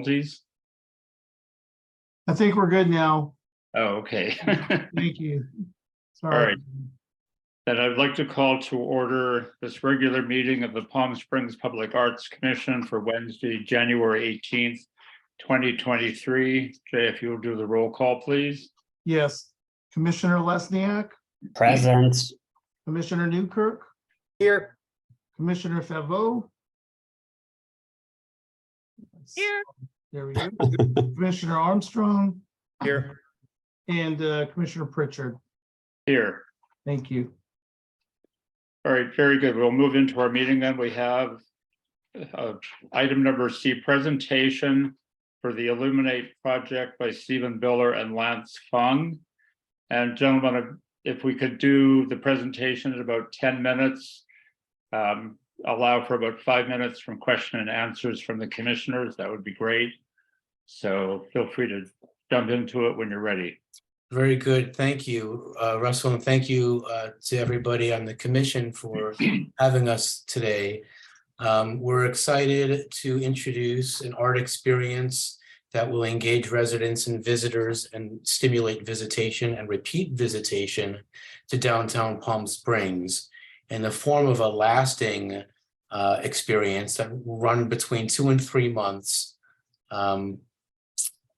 difficulties? I think we're good now. Oh, okay. Thank you. All Sorry. right. Then I'd like to call to order this regular meeting of the Palm Springs Public Arts Commission for Wednesday, January 18th, 2023. Jay, if you will do the roll call, please. Yes. Commissioner Lesniak, Present. Commissioner Newkirk, Here. Commissioner Favreau. Here. There we go. Commissioner Armstrong Here. and Commissioner Pritchard. Here. Thank you. All right, very good. We'll move into our meeting then. We have item number C, presentation for the Illuminate project by Stephen Biller and Lance Fung. And gentlemen, if we could do the presentation in about 10 minutes, allow for about 5 minutes from question and answers from the commissioners, that would be great. So feel free to jump into it when you're ready. Very good. Thank you, Russell, and thank you to everybody on the commission for having us today. We're excited to introduce an art experience that will engage residents and visitors and stimulate visitation and repeat visitation to downtown Palm Springs in the form of a lasting experience that will run between 2 and 3 months.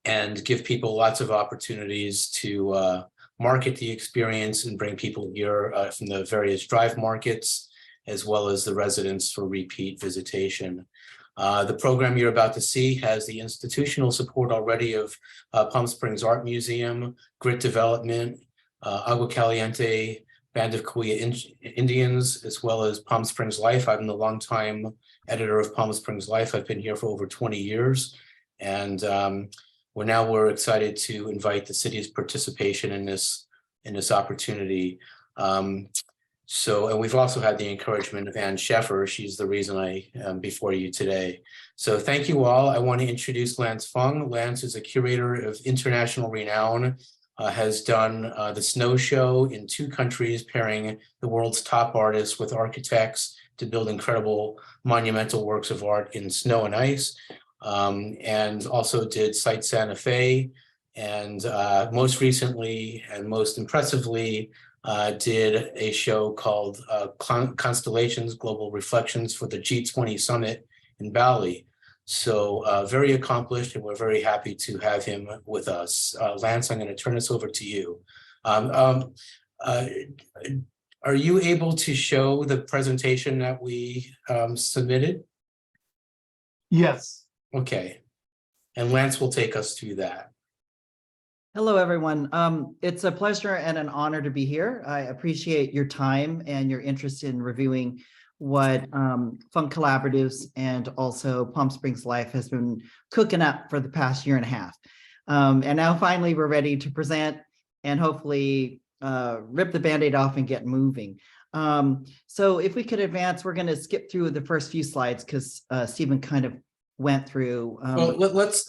And give people lots of opportunities to market the experience and bring people here from the various drive markets, as well as the residents for repeat visitation. The program you're about to see has the institutional support already of Palm Springs Art Museum, Grit Development, Agua Caliente, Band of Cahuilla Indians, as well as Palm Springs Life. I'm the longtime editor of Palm Springs Life. I've been here for over 20 years. And we're excited to invite the city's participation in this opportunity. And we've also had the encouragement of Ann Sheffer. She's the reason I am before you today. So thank you all. I want to introduce Lance Fung. Lance is a curator of international renown, has done the Snow Show in 2 countries, pairing the world's top artists with architects to build incredible monumental works of art in snow and ice. And also did Site Santa Fe, and most recently and most impressively did a show called Constellations Global Reflections for the G20 Summit in Bali. So very accomplished, and we're very happy to have him with us. Lance, I'm going to turn this over to you. Are you able to show the presentation that we submitted? Yes. Okay, and Lance will take us through that. Hello, everyone. It's a pleasure and an honor to be here. I appreciate your time and your interest in reviewing what Funk Collaboratives and also Palm Springs Life has been cooking up for the past 1.5 years. And now finally we're ready to present and hopefully rip the Band-Aid off and get moving. So if we could advance, we're going to skip through the first few slides because Stephen kind of went through. Well, let's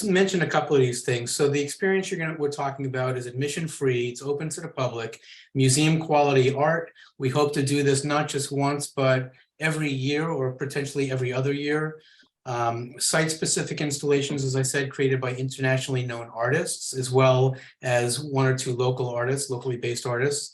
mention a couple of these things. So the experience we're talking about is admission free. It's open to the public, museum quality art. We hope to do this not just once, but every year or potentially every other year. Site specific installations, as I said, created by internationally known artists, as well as 1 or 2 local artists, locally based artists,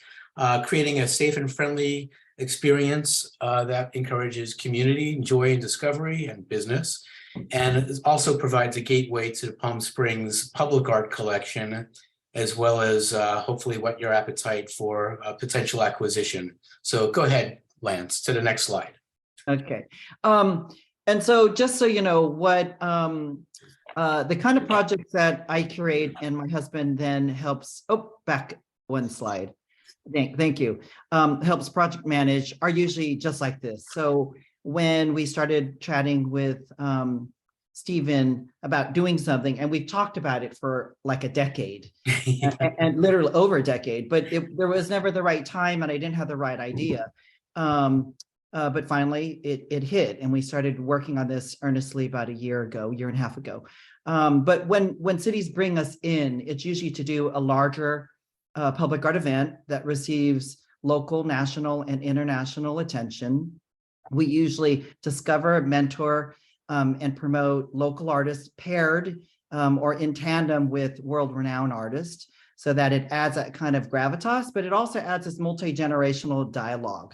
creating a safe and friendly experience that encourages community, joy, and discovery and business. And it also provides a gateway to the Palm Springs public art collection, as well as hopefully whet your appetite for potential acquisition. So go ahead, Lance, to the next slide. Okay. And so just so you know what the kind of projects that I curate and my husband then helps, back 1 slide. Thank you. Helps project manage are usually just like this. So when we started chatting with Stephen about doing something, and we've talked about it for like a decade, and literally over a decade, but there was never the right time and I didn't have the right idea. But finally it hit, and we started working on this earnestly about 1.5 years ago. But when cities bring us in, it's usually to do a larger public art event that receives local, national, and international attention. We usually discover, mentor, and promote local artists paired or in tandem with world-renowned artists, so that it adds that kind of gravitas, but it also adds this multi-generational dialogue.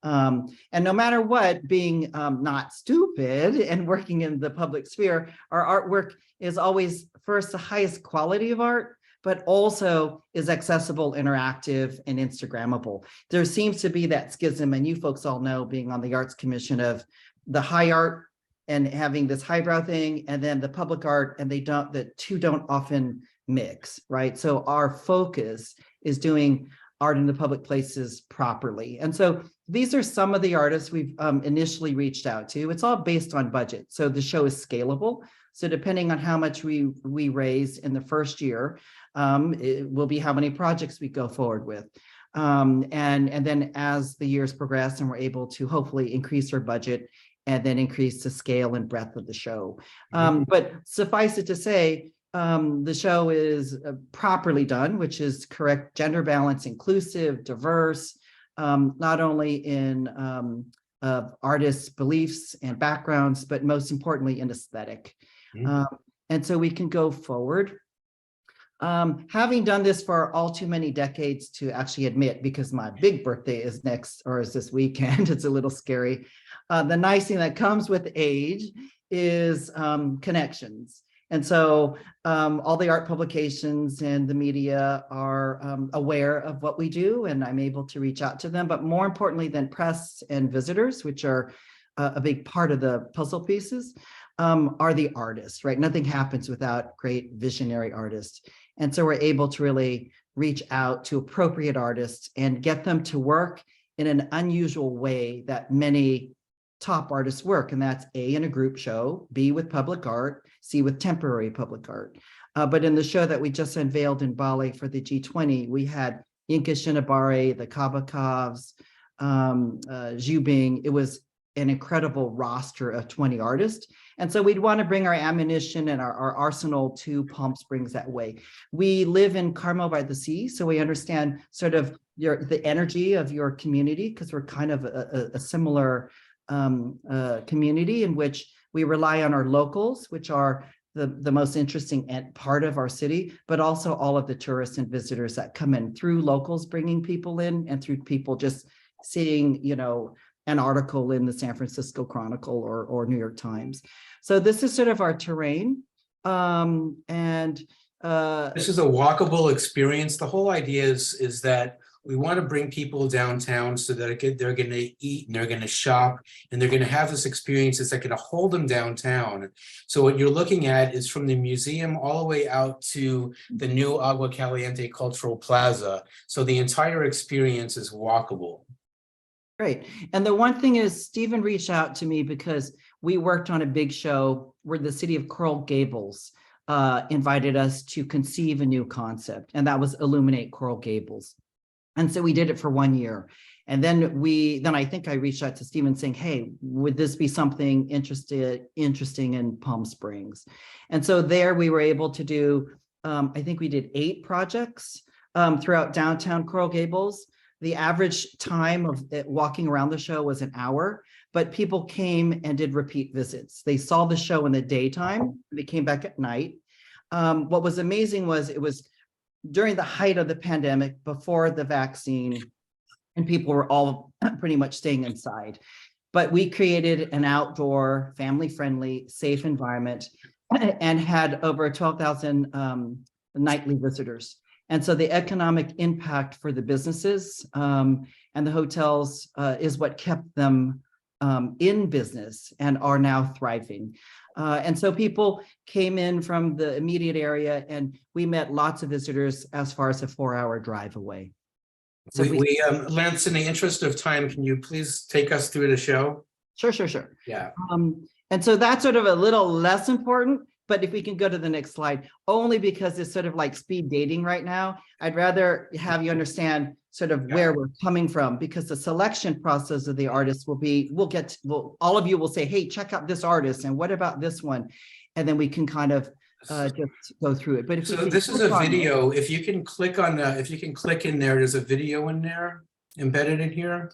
And no matter what, being not stupid and working in the public sphere, our artwork is always first the highest quality of art, but also is accessible, interactive, and Instagrammable. There seems to be that schism, and you folks all know, being on the Arts Commission, of the high art and having this highbrow thing, and then the public art, and the two don't often mix, right? So our focus is doing art in the public places properly. And so these are some of the artists we've initially reached out to. It's all based on budget. So the show is scalable. So depending on how much we raise in the first year, it will be how many projects we go forward with. And then as the years progress and we're able to hopefully increase our budget and then increase the scale and breadth of the show. But suffice it to say, the show is properly done, which is correct gender balance, inclusive, diverse, not only in artists' beliefs and backgrounds, but most importantly in aesthetic. And so we can go forward. Having done this for all too many decades to actually admit, because my big birthday is next, or is this weekend, it's a little scary. The nice thing that comes with age is connections. And so all the art publications and the media are aware of what we do, and I'm able to reach out to them. But more importantly than press and visitors, which are a big part of the puzzle pieces, are the artists, right? Nothing happens without great visionary artists. And so we're able to really reach out to appropriate artists and get them to work in an unusual way that many top artists work. And that's A, in a group show, B, with public art, C, with temporary public art. But in the show that we just unveiled in Bali for the G20, we had Yinka Shinabare, the Kabakovs, Zhu Bing. It was an incredible roster of 20 artists. And so we'd want to bring our ammunition and our arsenal to Palm Springs that way. We live in Carmel by the Sea, so we understand sort of the energy of your community, because we're kind of a similar community in which we rely on our locals, which are the most interesting part of our city, but also all of the tourists and visitors that come in through locals bringing people in, and through people just seeing, you know, an article in the San Francisco Chronicle or New York Times. So this is sort of our terrain. This is a walkable experience. The whole idea is that we want to bring people downtown so that they're going to eat and they're going to shop and they're going to have this experience that's going to hold them downtown. So what you're looking at is from the museum all the way out to the new Agua Caliente Cultural Plaza. So the entire experience is walkable. Great. And the one thing is, Stephen reached out to me because we worked on a big show where the city of Coral Gables invited us to conceive a new concept, and that was Illuminate Coral Gables. And so we did it for 1 year. And then I think I reached out to Stephen saying, hey, would this be something interesting in Palm Springs? And so there we were able to do, I think we did 8 projects throughout downtown Coral Gables. The average time of walking around the show was an hour, but people came and did repeat visits. They saw the show in the daytime, they came back at night. What was amazing was it was during the height of the pandemic, before the vaccine, and people were all pretty much staying inside. But we created an outdoor, family-friendly, safe environment and had over 12,000 nightly visitors. And so the economic impact for the businesses and the hotels is what kept them in business and are now thriving. And so people came in from the immediate area, and we met lots of visitors as far as a 4-hour drive away. So Lance, in the interest of time, can you please take us through the show? Sure. Yeah. And so that's sort of a little less important, but if we can go to the next slide, only because it's sort of like speed dating right now. I'd rather have you understand sort of where we're coming from, because the selection process of the artists will be, all of you will say, hey, check out this artist, and what about this one? And then we can kind of just go through it. But if so this is a video. If you can click on, if you can click in there, there's a video in there embedded in here.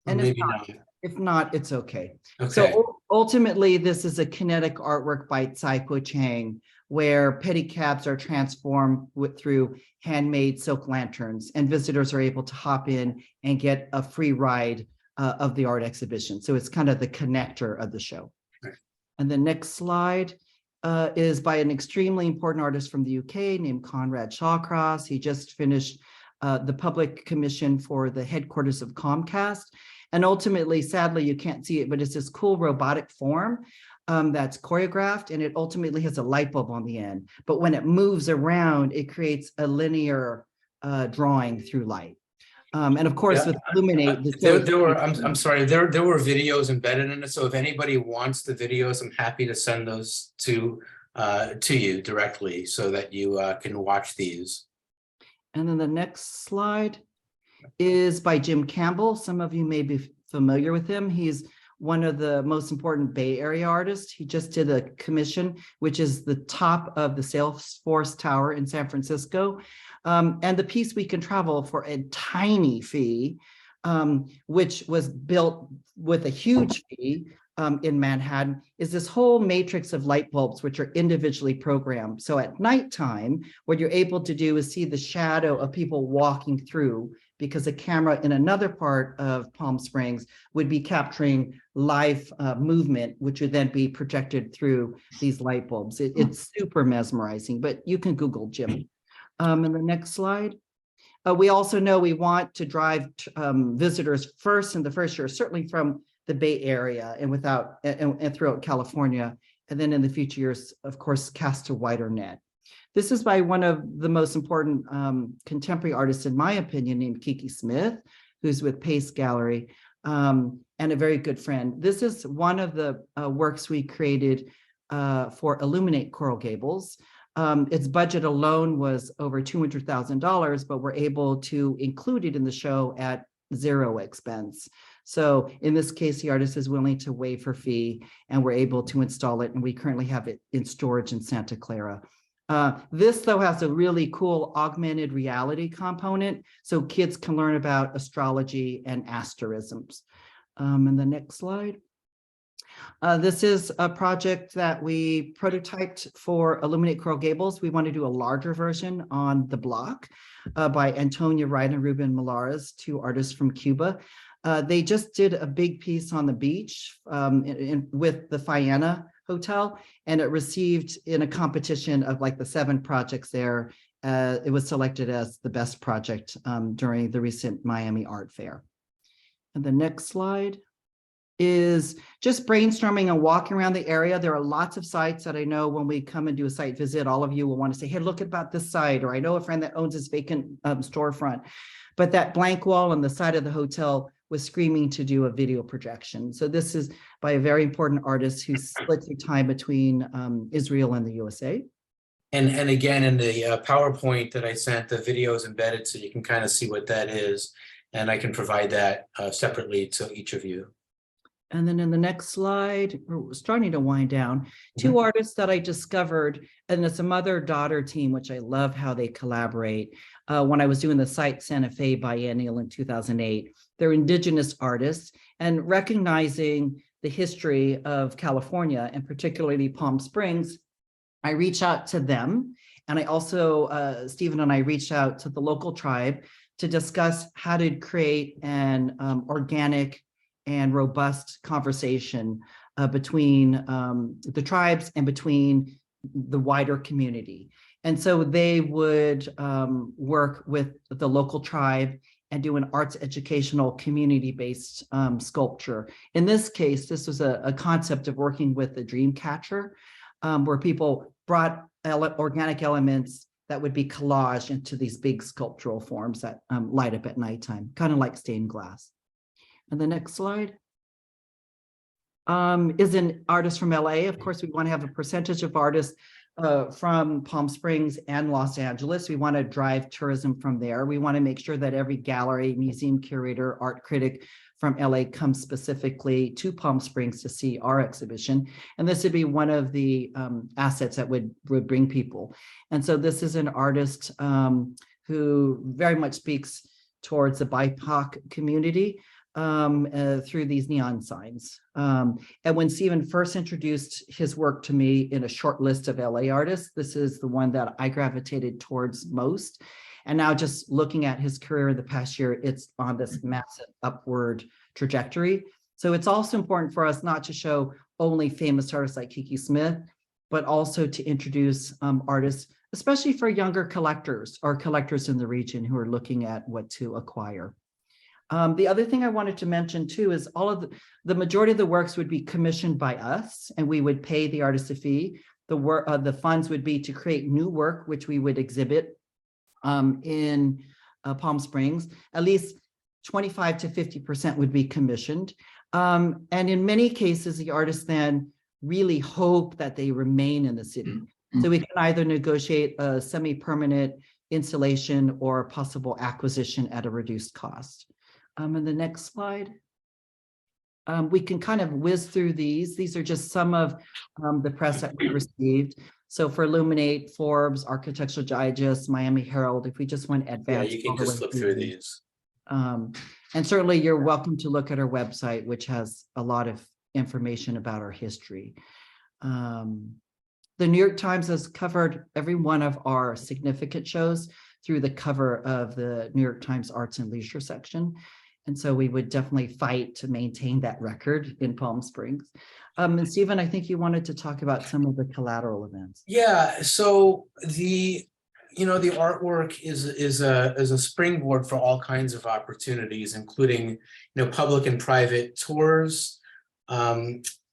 And maybe not. If not, it's okay. Okay, So ultimately, this is a kinetic artwork by Tsai Po Chang, where pedicabs are transformed through handmade silk lanterns, and visitors are able to hop in and get a free ride of the art exhibition. So it's kind of the connector of the show. Right. And the next slide is by an extremely important artist from the UK named Conrad Shawcross. He just finished the public commission for the headquarters of Comcast. And ultimately, sadly, you can't see it, but it's this cool robotic form that's choreographed, and it ultimately has a light bulb on the end. But when it moves around, it creates a linear drawing through light. And of course, Yeah, with Illuminate, there were, I'm sorry, there were videos embedded in it, so if anybody wants the videos, I'm happy to send those to you directly so that you can watch these. And then the next slide is by Jim Campbell. Some of you may be familiar with him. He's one of the most important Bay Area artists. He just did a commission, which is the top of the Salesforce Tower in San Francisco. And the piece We Can Travel for a tiny fee, which was built with a huge fee in Manhattan, is this whole matrix of light bulbs, which are individually programmed. So at nighttime, what you're able to do is see the shadow of people walking through, because a camera in another part of Palm Springs would be capturing live movement, which would then be projected through these light bulbs. It's super mesmerizing, but you can Google Jim. And the next slide. We also know we want to drive visitors first in the first year, certainly from the Bay Area and throughout California, and then in the future years, of course, cast a wider net. This is by one of the most important contemporary artists, in my opinion, named Kiki Smith, who's with Pace Gallery, and a very good friend. This is one of the works we created for Illuminate Coral Gables. Its budget alone was over $200,000, but we're able to include it in the show at zero expense. So in this case, the artist is willing to waive her fee, and we're able to install it, and we currently have it in storage in Santa Clara. This, though, has a really cool augmented reality component, so kids can learn about astrology and asterisms. And the next slide. This is a project that we prototyped for Illuminate Coral Gables. We want to do a larger version on the block by Antonia Wright and Ruben Malares, two artists from Cuba. They just did a big piece on the beach with the Fianna Hotel, and it received in a competition of like the 7 projects there. It was selected as the best project during the recent Miami Art Fair. And the next slide is just brainstorming and walking around the area. There are lots of sites that I know when we come and do a site visit, all of you will want to say, hey, look about this site, or I know a friend that owns this vacant storefront. But that blank wall on the side of the hotel was screaming to do a video projection. So this is by a very important artist who splits the time between Israel and the USA. And again, in the PowerPoint that I sent, the video is embedded so you can kind of see what that is. And I can provide that separately to each of you. And then in the next slide, we're starting to wind down. 2 artists that I discovered, and it's a mother-daughter team, which I love how they collaborate. When I was doing the site Santa Fe Biennial in 2008, they're indigenous artists, and recognizing the history of California and particularly Palm Springs, I reach out to them. And I also, Stephen and I reached out to the local tribe to discuss how to create an organic and robust conversation between the tribes and between the wider community. And so they would work with the local tribe and do an arts educational community-based sculpture. In this case, this was a concept of working with the dream catcher, where people brought organic elements that would be collaged into these big sculptural forms that light up at nighttime, kind of like stained glass. And the next slide is an artist from LA. Of course, we want to have a percentage of artists from Palm Springs and Los Angeles. We want to drive tourism from there. We want to make sure that every gallery, museum curator, art critic from LA comes specifically to Palm Springs to see our exhibition. And this would be one of the assets that would bring people. And so this is an artist who very much speaks towards the BIPOC community. through these neon signs. And when Stephen first introduced his work to me in a short list of LA artists, this is the one that I gravitated towards most. And now just looking at his career in the past year, it's on this massive upward trajectory. So it's also important for us not to show only famous artists like Kiki Smith, but also to introduce artists, especially for younger collectors or collectors in the region who are looking at what to acquire. The other thing I wanted to mention too is all of the majority of the works would be commissioned by us, and we would pay the artist a fee. The funds would be to create new work, which we would exhibit in Palm Springs. At least 25 to 50% would be commissioned. And in many cases, the artists then really hope that they remain in the city. So we can either negotiate a semi-permanent installation or possible acquisition at a reduced cost. And the next slide. We can kind of whiz through these. These are just some of the press that we received. So for Illuminate, Forbes, Architectural Digest, Miami Herald, if we just went Yeah, advanced. you can all the just way flip through these. And certainly you're welcome to look at our website, which has a lot of information about our history. The New York Times has covered every one of our significant shows through the cover of the New York Times Arts and Leisure section. And so we would definitely fight to maintain that record in Palm Springs. And Stephen, I think you wanted to talk about some of the collateral events. Yeah, so the artwork is a springboard for all kinds of opportunities, including public and private tours,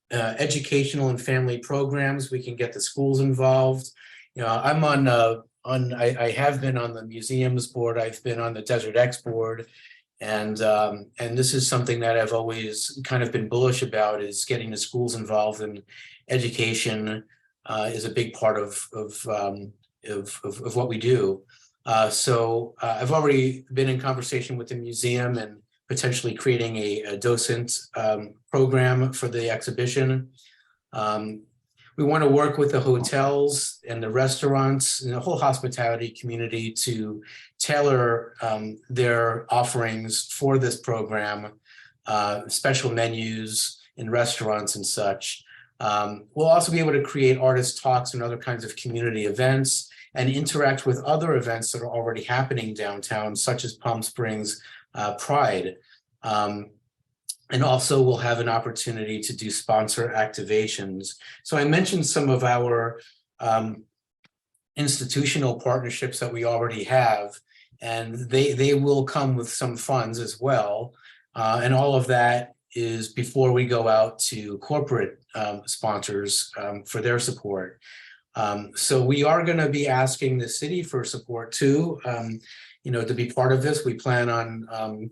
educational and family programs. We can get the schools involved. I'm I have been on the museums board. I've been on the Desert X board. And this is something that I've always kind of been bullish about, is getting the schools involved, and education is a big part of what we do. So I've already been in conversation with the museum and potentially creating a docent program for the exhibition. We want to work with the hotels and the restaurants and the whole hospitality community to tailor their offerings for this program, special menus in restaurants and such. We'll also be able to create artist talks and other kinds of community events and interact with other events that are already happening downtown, such as Palm Springs Pride. And also we'll have an opportunity to do sponsor activations. So I mentioned some of our institutional partnerships that we already have, and they will come with some funds as well. And all of that is before we go out to corporate sponsors for their support. So we are going to be asking the city for support too, to be part of this. We plan on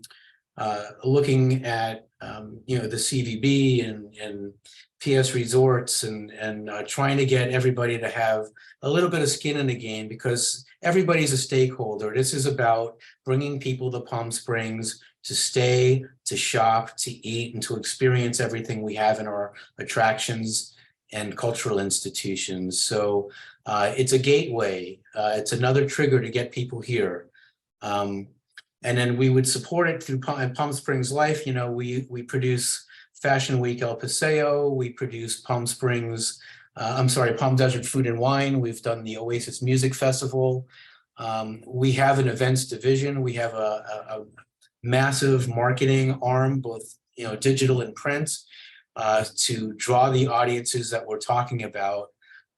looking at the CVB and PS Resorts and trying to get everybody to have a little bit of skin in the game, because everybody's a stakeholder. This is about bringing people to Palm Springs to stay, to shop, to eat, and to experience everything we have in our attractions and cultural institutions. So it's a gateway. It's another trigger to get people here. And then we would support it through Palm Springs Life. We produce Fashion Week El Paseo. We produce Palm Desert Food and Wine. We've done the Oasis Music Festival. We have an events division. We have a massive marketing arm, both digital and print, to draw the audiences that we're talking about.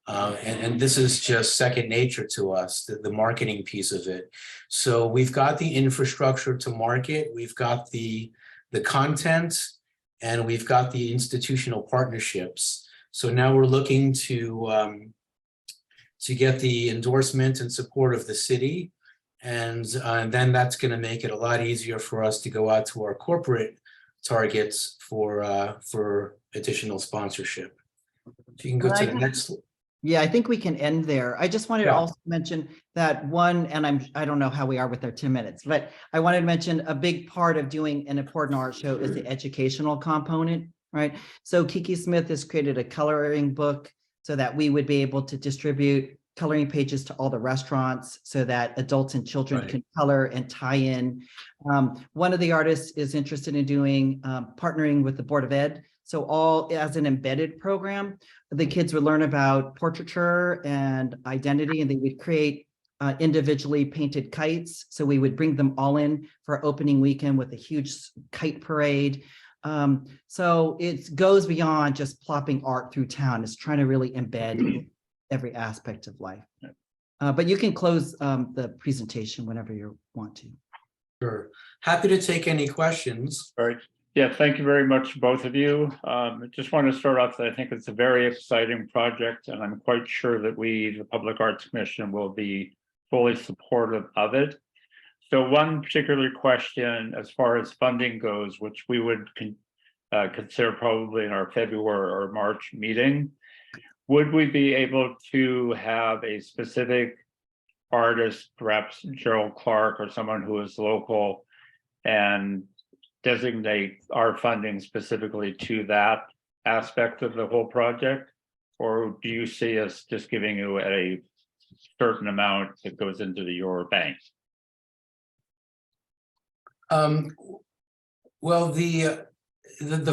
And this is just second nature to us, the marketing piece of it. So we've got the infrastructure to market, we've got the content, and we've got the institutional partnerships. So now we're looking to get the endorsement and support of the city. And then that's going to make it a lot easier for us to go out to our corporate targets for additional sponsorship. If you can go to the next. Yeah, I think we can end there. I just wanted to Yeah. also mention that one, and I don't know how we are with our 10 minutes, but I wanted to mention a big part of doing an important art show is the educational component, right? So Kiki Smith has created a coloring book so that we would be able to distribute coloring pages to all the restaurants so that adults and children Right. can color and tie in. One of the artists is interested in doing partnering with the Board of Ed. So all as an embedded program, the kids would learn about portraiture and identity, and they would create individually painted kites. So we would bring them all in for opening weekend with a huge kite parade. So it goes beyond just plopping art through town. It's trying to really embed every aspect of life. But you can close the presentation whenever you want to. Sure. Happy to take any questions. All right. Yeah, thank you very much, both of you. I just want to start off that I think it's a very exciting project, and I'm quite sure that we, the Public Arts Commission, will be fully supportive of it. So one particular question as far as funding goes, which we would consider probably in our February or March meeting, would we be able to have a specific artist, perhaps Gerald Clark or someone who is local, and designate our funding specifically to that aspect of the whole project? Or do you see us just giving you a certain amount that goes into your bank? Well, the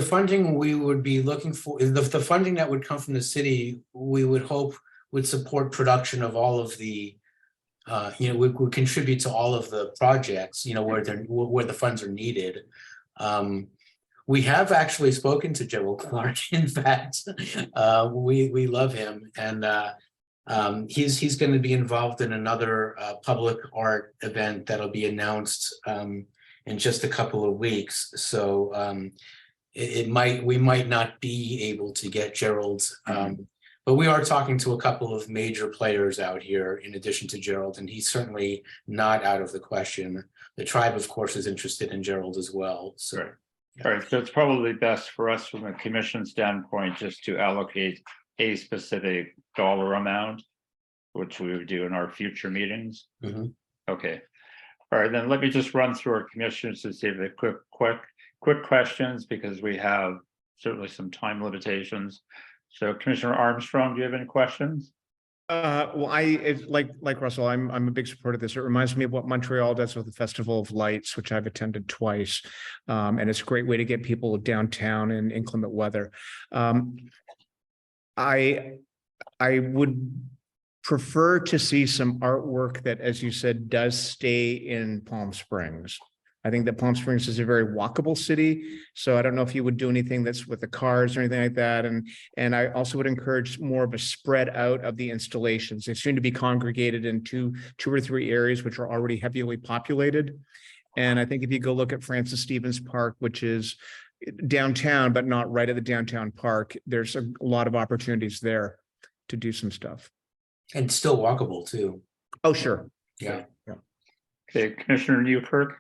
funding we would be looking for, the funding that would come from the city, we would hope would support production of all of the, would contribute to all of the projects, where the funds are needed. We have actually spoken to Gerald Clark. In fact, we love him, and he's going to be involved in another public art event that'll be announced in just a couple of weeks. So we might not be able to get Gerald, but we are talking to a couple of major players out here in addition to Gerald, and he's certainly not out of the question. The tribe, of course, is interested in Gerald as well. So, Right. All right, so it's probably best for us from a commission standpoint just to allocate a specific dollar amount, which we would do in our future meetings. Mhm. Okay. All right, then let me just run through our commissions to see if they quick questions, because we have certainly some time limitations. So Commissioner Armstrong, do you have any questions? Well, like Russell, I'm a big supporter of this. It reminds me of what Montreal does with the Festival of Lights, which I've attended twice. And it's a great way to get people downtown in inclement weather. I would prefer to see some artwork that, as you said, does stay in Palm Springs. I think that Palm Springs is a very walkable city. So I don't know if you would do anything that's with the cars or anything like that. And I also would encourage more of a spread out of the installations. They seem to be congregated in two or three areas, which are already heavily populated. And I think if you go look at Francis Stevens Park, which is downtown, but not right at the downtown park, there's a lot of opportunities there to do some stuff. And still walkable too. Oh, sure. Yeah. Okay, Commissioner Newkirk.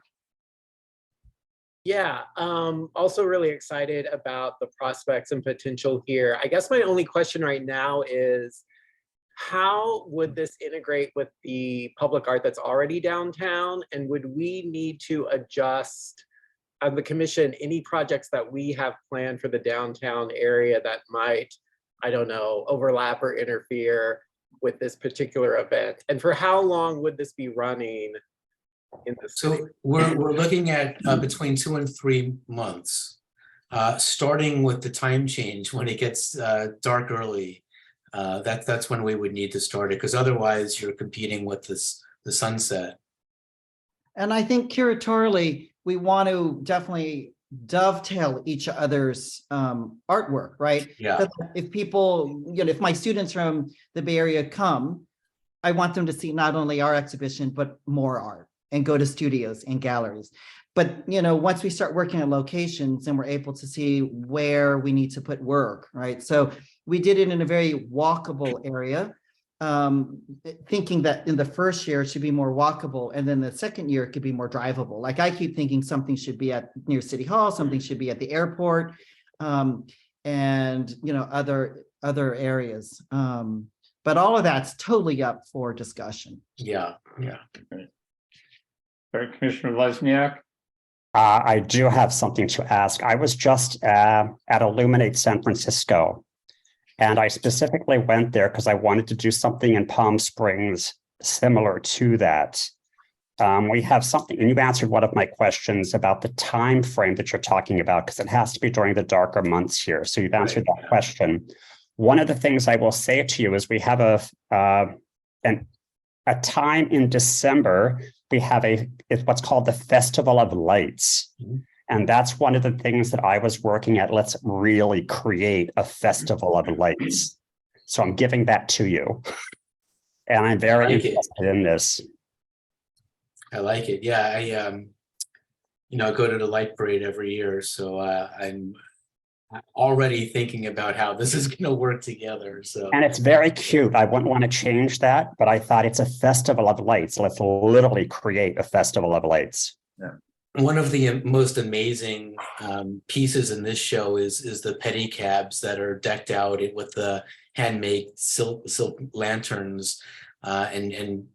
Yeah, also really excited about the prospects and potential here. I guess my only question right now is, how would this integrate with the public art that's already downtown? And would we need to adjust on the commission any projects that we have planned for the downtown area that might, I don't know, overlap or interfere with this particular event? And for how long would this be running in the city? So we're looking at between 2 and 3 months, starting with the time change when it gets dark early. That's when we would need to start it, because otherwise you're competing with the sunset. And I think curatorially, we want to definitely dovetail each other's artwork, right? Yeah. So if people, if my students from the Bay Area come, I want them to see not only our exhibition, but more art, and go to studios and galleries. But, once we start working at locations and we're able to see where we need to put work, right? So we did it in a very walkable area, thinking that in the first year it should be more walkable, and then the second year it could be more drivable. Like I keep thinking something should be near City Hall, something should be at the airport, and other areas. But all of that's totally up for discussion. Yeah. All right, Commissioner Lesniak. I do have something to ask. I was just at Illuminate San Francisco, And I specifically went there because I wanted to do something in Palm Springs similar to that. We have something, and you answered one of my questions about the time frame that you're talking about, because it has to be during the darker months here. So you've answered that question. One of the things I will say to you is we have a time in December. We have it's what's called the Festival of Lights. And that's one of the things that I was working at. Let's really create a festival of lights. So I'm giving that to you. And I'm very interested in this. I like it. Yeah, I go to the light parade every year, so I'm already thinking about how this is going to work together. So, and it's very cute. I wouldn't want to change that, but I thought it's a festival of lights. Let's literally create a festival of lights. Yeah. One of the most amazing pieces in this show is the pedicabs that are decked out with the handmade silk lanterns, and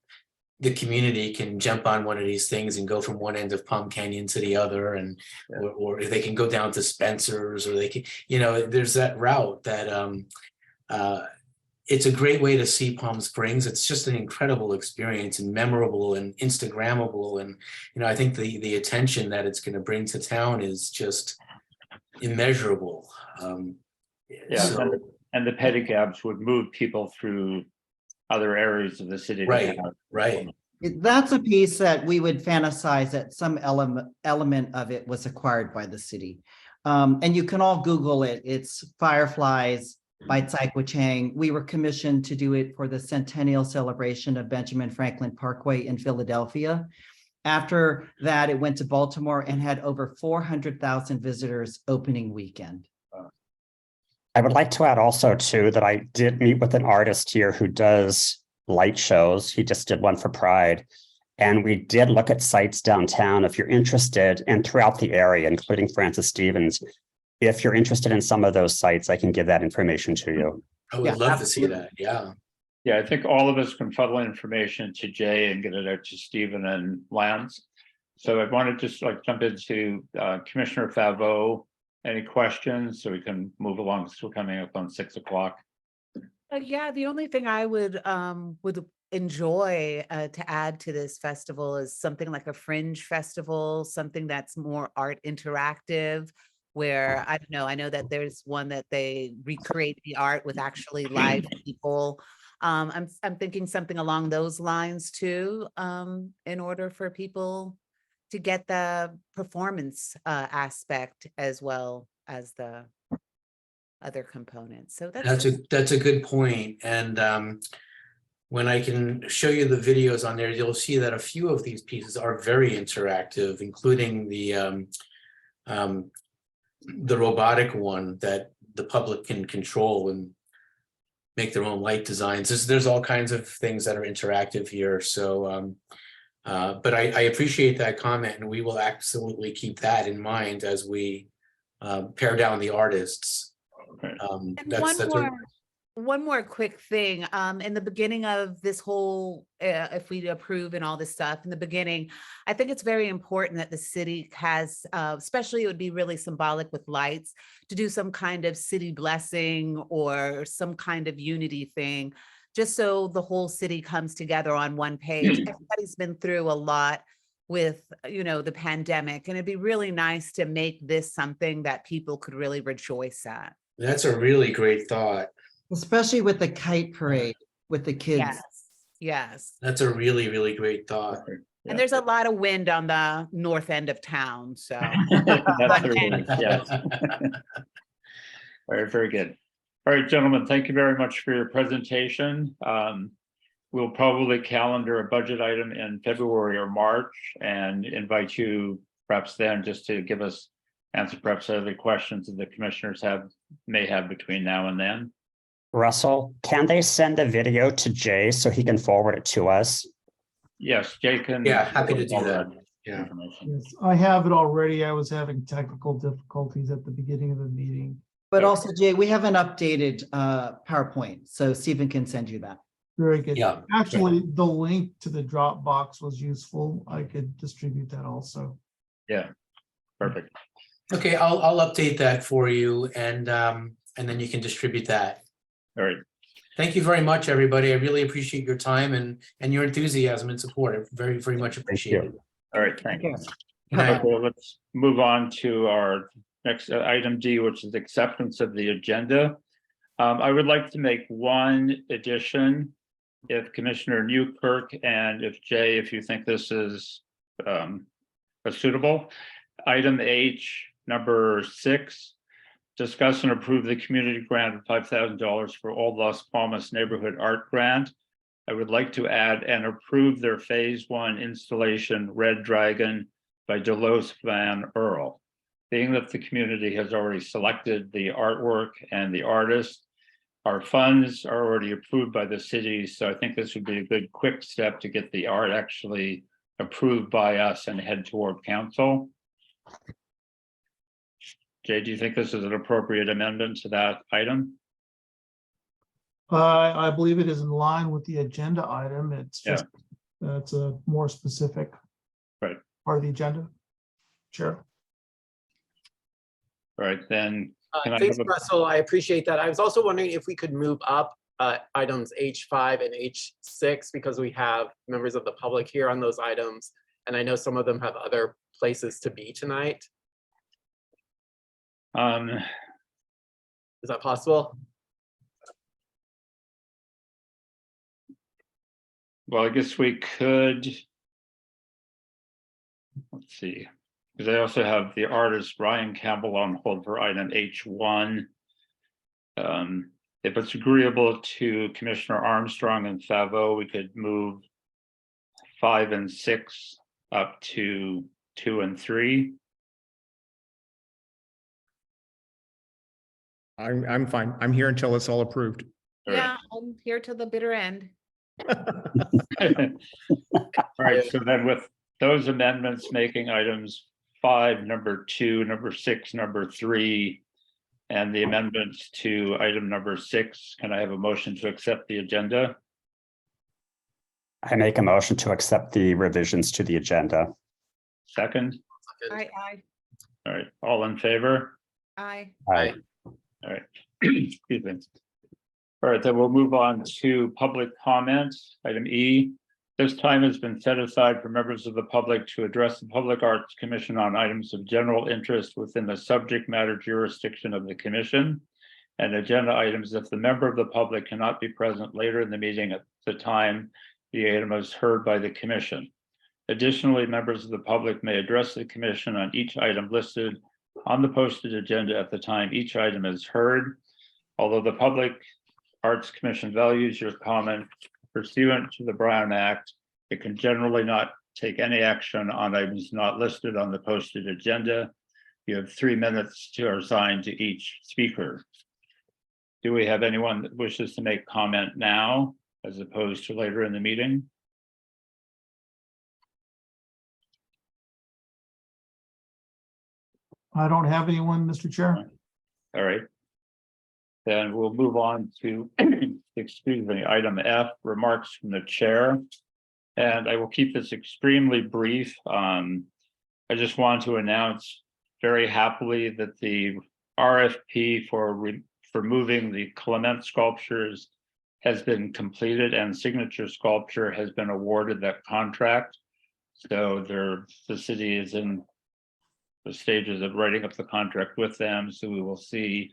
the community can jump on one of these things and go from one end of Palm Canyon to the other, and or they can go down to Spencer's, or they can, there's that route that it's a great way to see Palm Springs. It's just an incredible experience and memorable and Instagrammable. And, I think the attention that it's going to bring to town is just immeasurable. And the pedicabs would move people through other areas of the city. Right. That's a piece that we would fantasize that some element of it was acquired by the city. And you can all Google it. It's Fireflies by Tsai Chang. We were commissioned to do it for the centennial celebration of Benjamin Franklin Parkway in Philadelphia. After that, it went to Baltimore and had over 400,000 visitors opening weekend. I would like to add also too that I did meet with an artist here who does light shows. He just did one for Pride. And we did look at sites downtown. If you're interested, and throughout the area, including Francis Stevens, if you're interested in some of those sites, I can give that information to you. I would love to see that. Yeah. Yeah, I think all of us can funnel information to Jay and get it out to Stephen and Lance. So I want to just jump into Commissioner Favreau. Any questions so we can move along? Still coming up on 6 o'clock. Yeah, the only thing I would enjoy to add to this festival is something like a fringe festival, something that's more art interactive, where I don't know, I know that there's one that they recreate the art with actually live people. I'm thinking something along those lines too, in order for people to get the performance aspect as well as the other components. So that's a good point. And when I can show you the videos on there, you'll see that a few of these pieces are very interactive, including the robotic one that the public can control and make their own light designs. There's all kinds of things that are interactive here. So, but I appreciate that comment, and we will absolutely keep that in mind as we pare down the artists. Okay. One more quick thing. In the beginning of this whole, if we approve and all this stuff, in the beginning, I think it's very important that the city has, especially it would be really symbolic with lights, to do some kind of city blessing or some kind of unity thing, just so the whole city comes together on one page. Everybody's been through a lot with, the pandemic, and it'd be really nice to make this something that people could really rejoice at. That's a really great thought. Especially with the kite parade with the kids. Yes. That's a really, really great thought. And there's a lot of wind on the north end of town, so. That's really, yes. All right, very good. All right, gentlemen, thank you very much for your presentation. We'll probably calendar a budget item in February or March and invite you perhaps then just to give us answer perhaps other questions that the commissioners may have between now and then. Russell, can they send the video to Jay so he can forward it to us? Yes, Jay can. Yeah, happy to do that. Yeah. Yes, I have it already. I was having technical difficulties at the beginning of the meeting. But also, Jay, we have an updated PowerPoint, so Stephen can send you that. Very good. Yeah. Actually, the link to the Dropbox was useful. I could distribute that also. Yeah, perfect. Okay, I'll update that for you, and then you can distribute that. All right, Thank you very much, everybody. I really appreciate your time and your enthusiasm and support. I very, very much appreciate it. all right, thank you. Good night. Okay, let's move on to our next item D, which is acceptance of the agenda. I would like to make one addition. If Commissioner Newkirk and if Jay, if you think this is suitable. Item H, number 6, discuss and approve the community grant of $5,000 for Old Las Palmas Neighborhood Art Grant. I would like to add and approve their phase 1 installation, Red Dragon by Delos Van Earl. Being that the community has already selected the artwork and the artist, our funds are already approved by the city. So I think this would be a good quick step to get the art actually approved by us and head toward council. Jay, do you think this is an appropriate amendment to that item? I believe it is in line with the agenda item. It's Yeah. just, it's a more specific. Right. Part of the agenda. Sure. All right, then. Can I Thanks, have a- Russell. I appreciate that. I was also wondering if we could move up items H5 and H6 because we have members of the public here on those items. And I know some of them have other places to be tonight. Is that possible? Well, I guess we could. Let's see, because I also have the artist Ryan Campbell on hold for item H1. If it's agreeable to Commissioner Armstrong and Favreau, we could move 5 and 6 up to 2 and 3. I'm fine. I'm here until it's all approved. All right. Yeah, I'm here till the bitter end. All right, so then with those amendments, making items 5, number 2, number 6, number 3, and the amendments to item number 6, can I have a motion to accept the agenda? I make a motion to accept the revisions to the agenda. Second, Aye, all right, all in favor? aye. Aye. All right, excuse me. All right, then we'll move on to public comments. Item E. This time has been set aside for members of the public to address the Public Arts Commission on items of general interest within the subject matter jurisdiction of the commission. And agenda items if the member of the public cannot be present later in the meeting at the time the item is heard by the commission. Additionally, members of the public may address the commission on each item listed on the posted agenda at the time each item is heard. Although the Public Arts Commission values your comment pursuant to the Brown Act, it can generally not take any action on items not listed on the posted agenda. You have 3 minutes to assign to each speaker. Do we have anyone that wishes to make comment now as opposed to later in the meeting? I don't have anyone, Mr. Chair. All right. Then we'll move on to, excuse me, item F, remarks from the chair. And I will keep this extremely brief. I just want to announce very happily that the RFP for moving the Clement sculptures has been completed and Signature Sculpture has been awarded that contract. So the city is in the stages of writing up the contract with them. So we will see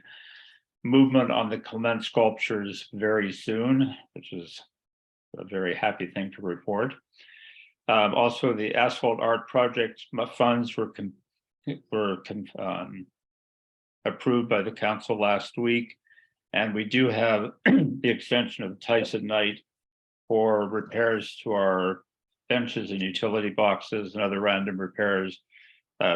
movement on the Clement sculptures very soon, which is a very happy thing to report. Also, the asphalt art project funds were approved by the council last week. And we do have the extension of Tyson Knight for repairs to our benches and utility boxes and other random repairs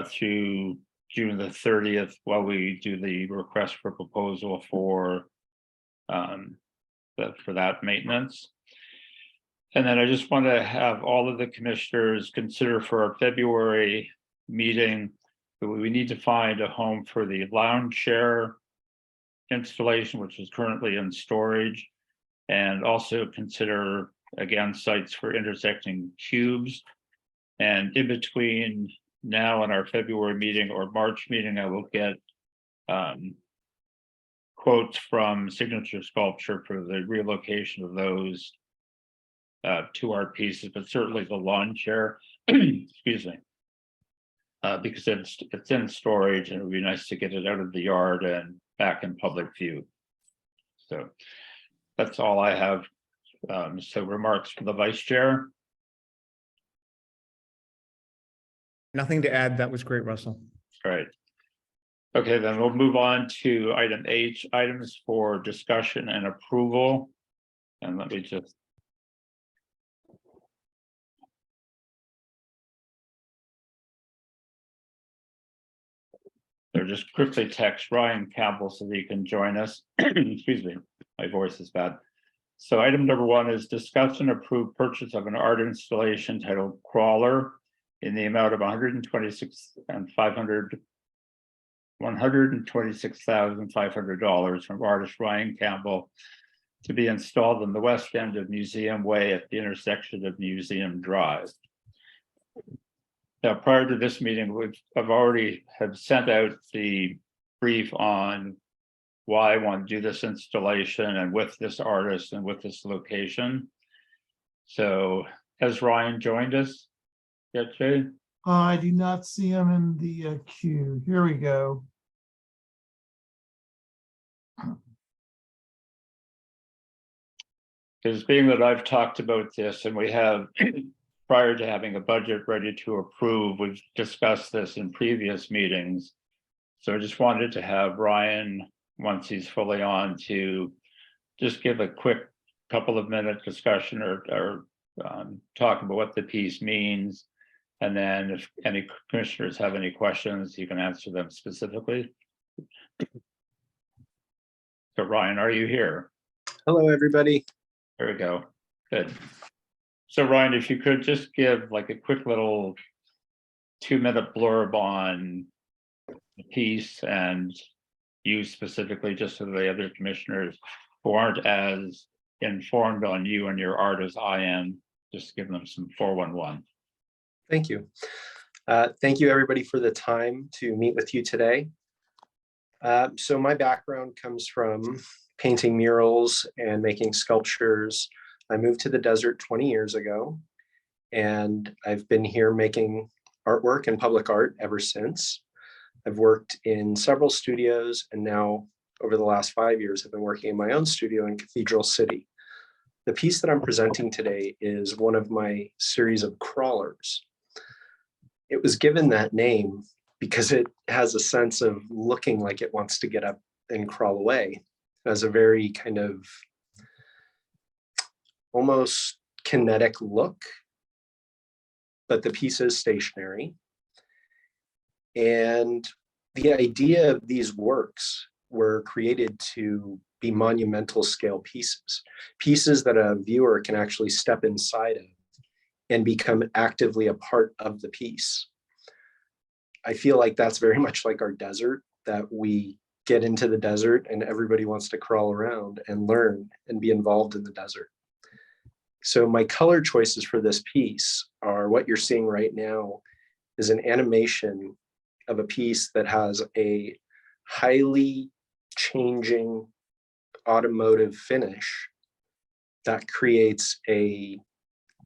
through June the 30th, while we do the request for proposal for that maintenance. And then I just want to have all of the commissioners consider for our February meeting that we need to find a home for the lounge chair installation, which is currently in storage, and also consider again sites for intersecting cubes. And in between now and our February meeting or March meeting, I will get quotes from Signature Sculpture for the relocation of those two art pieces, but certainly the lawn chair, excuse me. Because it's in storage and it would be nice to get it out of the yard and back in public view. So that's all I have. So remarks from the vice chair. Nothing to add. That was great, Russell. Right. Okay, then we'll move on to item H, items for discussion and approval. And let me just. So just quickly text Ryan Campbell so that he can join us. Excuse me, my voice is bad. So item number 1 is discuss and approve purchase of an art installation titled Crawler in the amount of $126,500 from artist Ryan Campbell to be installed in the west end of Museum Way at the intersection of Museum Drive. Now, prior to this meeting, I've already have sent out the brief on why I want to do this installation and with this artist and with this location. So has Ryan joined us yet, Jay? I do not see him in the queue. Here we go. Because being that I've talked about this and we have, prior to having a budget ready to approve, we've discussed this in previous meetings. So I just wanted to have Ryan, once he's fully on, to just give a quick couple of minute discussion or talk about what the piece means. And then if any commissioners have any questions, you can answer them specifically. So Ryan, are you here? Hello, everybody. There we go. Good. So Ryan, if you could just give like a quick little 2-minute blurb on the piece and you specifically, just so the other commissioners who aren't as informed on you and your art as I am, just give them some 411. Thank you. Thank you, everybody, for the time to meet with you today. So my background comes from painting murals and making sculptures. I moved to the desert 20 years ago, and I've been here making artwork and public art ever since. I've worked in several studios, and now over the last 5 years, I've been working in my own studio in Cathedral City. The piece that I'm presenting today is one of my series of crawlers. It was given that name because it has a sense of looking like it wants to get up and crawl away. It has a very kind of almost kinetic look, but the piece is stationary. And the idea of these works were created to be monumental scale pieces, pieces that a viewer can actually step inside of and become actively a part of the piece. I feel like that's very much like our desert, that we get into the desert and everybody wants to crawl around and learn and be involved in the desert. So my color choices for this piece are what you're seeing right now is an animation of a piece that has a highly changing automotive finish that creates a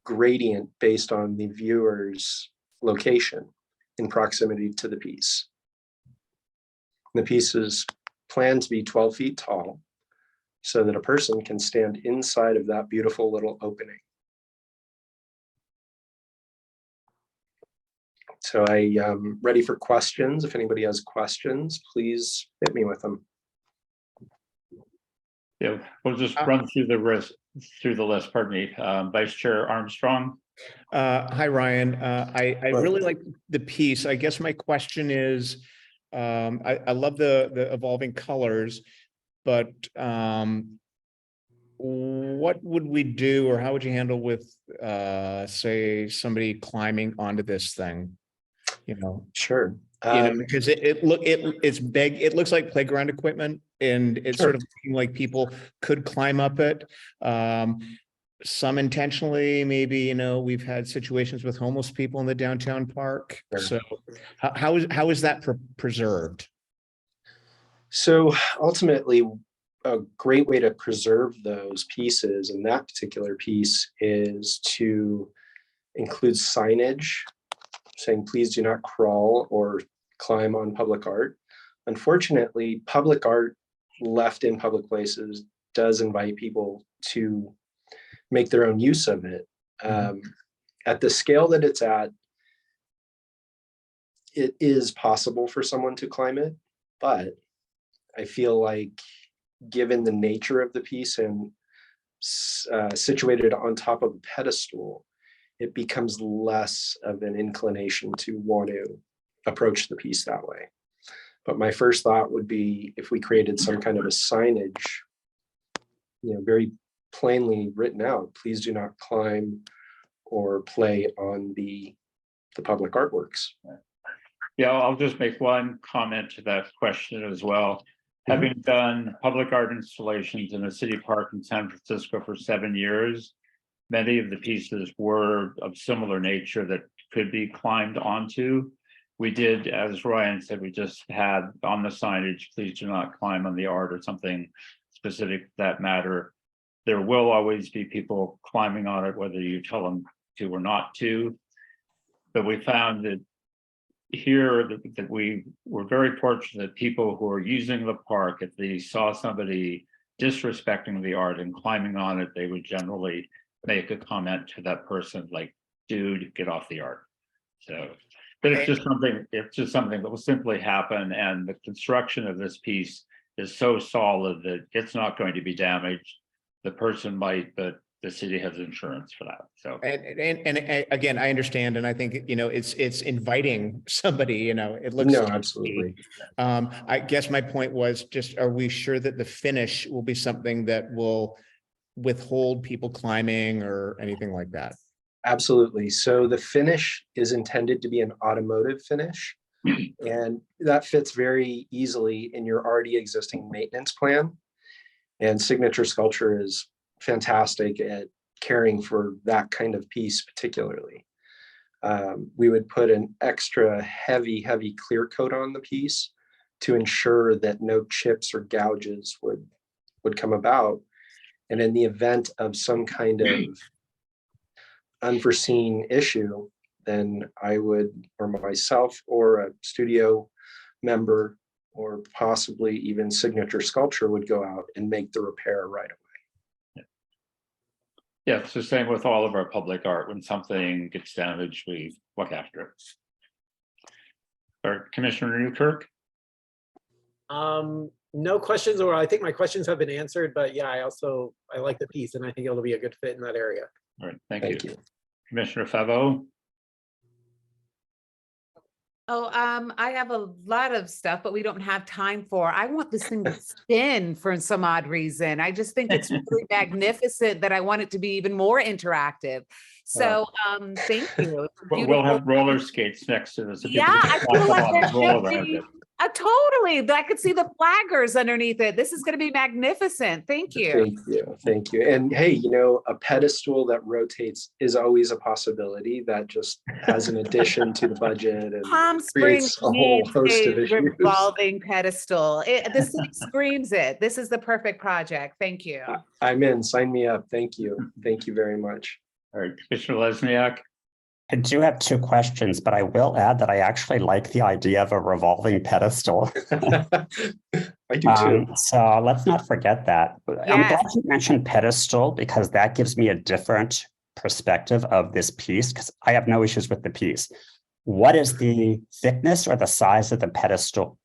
gradient based on the viewer's location in proximity to the piece. The piece is planned to be 12 feet tall so that a person can stand inside of that beautiful little opening. So I am ready for questions. If anybody has questions, please hit me with them. Yeah, we'll just run through the list, pardon me. Vice Chair Armstrong. Hi, Ryan. I really like the piece. I guess my question is, I love the evolving colors, but what would we do, or how would you handle with, say, somebody climbing onto this thing? Sure. Because it's big. It looks like playground equipment, and it's sort of looking like people could climb up it. Some intentionally, maybe, we've had situations with homeless people in the downtown park. Sure. So how is that preserved? So ultimately, a great way to preserve those pieces and that particular piece is to include signage saying, please do not crawl or climb on public art. Unfortunately, public art left in public places does invite people to make their own use of it. At the scale that it's at, it is possible for someone to climb it, but I feel like given the nature of the piece and situated on top of a pedestal, it becomes less of an inclination to want to approach the piece that way. But my first thought would be if we created some kind of a signage, very plainly written out, please do not climb or play on the public artworks. Yeah, I'll just make one comment to that question as well. Having done public art installations in a city park in San Francisco for 7 years, many of the pieces were of similar nature that could be climbed onto. We did, as Ryan said, we just had on the signage, please do not climb on the art or something specific to that matter. There will always be people climbing on it, whether you tell them to or not to. But we found that here that we were very fortunate that people who are using the park, if they saw somebody disrespecting the art and climbing on it, they would generally make a comment to that person like, dude, get off the art. So, but it's just something that will simply happen. And the construction of this piece is so solid that it's not going to be damaged. The person might, but the city has insurance for that. So and again, I understand, and I think it's inviting somebody. It looks No, absolutely. I guess my point was just: are we sure that the finish will be something that will withhold people climbing or anything like that? Absolutely. So the finish is intended to be an automotive finish, and that fits very easily in your already existing maintenance plan. And Signature Sculpture is fantastic at caring for that kind of piece particularly. We would put an extra heavy clear coat on the piece to ensure that no chips or gouges would come about. And in the event of some kind of unforeseen issue, then I would, or myself or a studio member, or possibly even Signature Sculpture would go out and make the repair right away. yeah, it's the same with all of our public art. When something gets damaged, we look after it. Or Commissioner Newkirk? No questions, or I think my questions have been answered, but yeah, I like the piece and I think it'll be a good fit in that area. All right, thank Thank you. you. Commissioner Favo? Oh, I have a lot of stuff, but we don't have time for. I want this thing to spin for some odd reason. I just think it's really magnificent that I want it to be even more interactive. So, thank you. It's We'll beautiful. have roller skates next to this. so people Yeah, can I walk feel like along there and roll should around be. it. Totally. I could see the flaggers underneath it. This is going to be magnificent. Thank you. Thank you. Thank you. And hey, a pedestal that rotates is always a possibility. That just as an addition to the budget and Palm Springs creates a whole needs host a of issues. revolving pedestal. The city screams it. This is the perfect project. Thank you. I'm in. Sign me up. Thank you. Thank you very much. All right, Commissioner Lesniak? I do have 2 questions, but I will add that I actually like the idea of a revolving pedestal. I do too. So let's not forget that. I'm Yes. glad you mentioned pedestal because that gives me a different perspective of this piece because I have no issues with the piece. What is the thickness or the size of the pedestal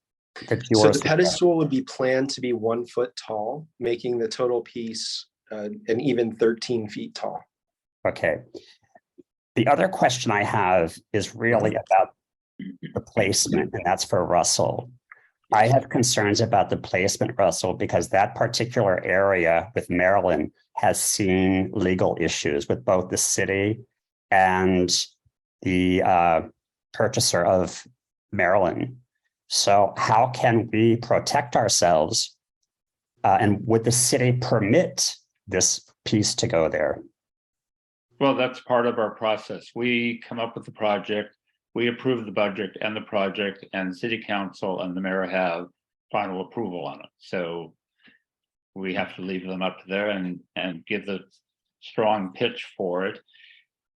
that you So are the pedestal would be planned to be 1 foot tall, making the total piece an even 13 feet tall. Okay. The other question I have is really about the placement, and that's for Russell. I have concerns about the placement, Russell, because that particular area with Maryland has seen legal issues with both the city and the purchaser of Maryland. So how can we protect ourselves? And would the city permit this piece to go there? Well, that's part of our process. We come up with the project, we approve the budget and the project, and city council and the mayor have final approval on it. So we have to leave them up there and give the strong pitch for it.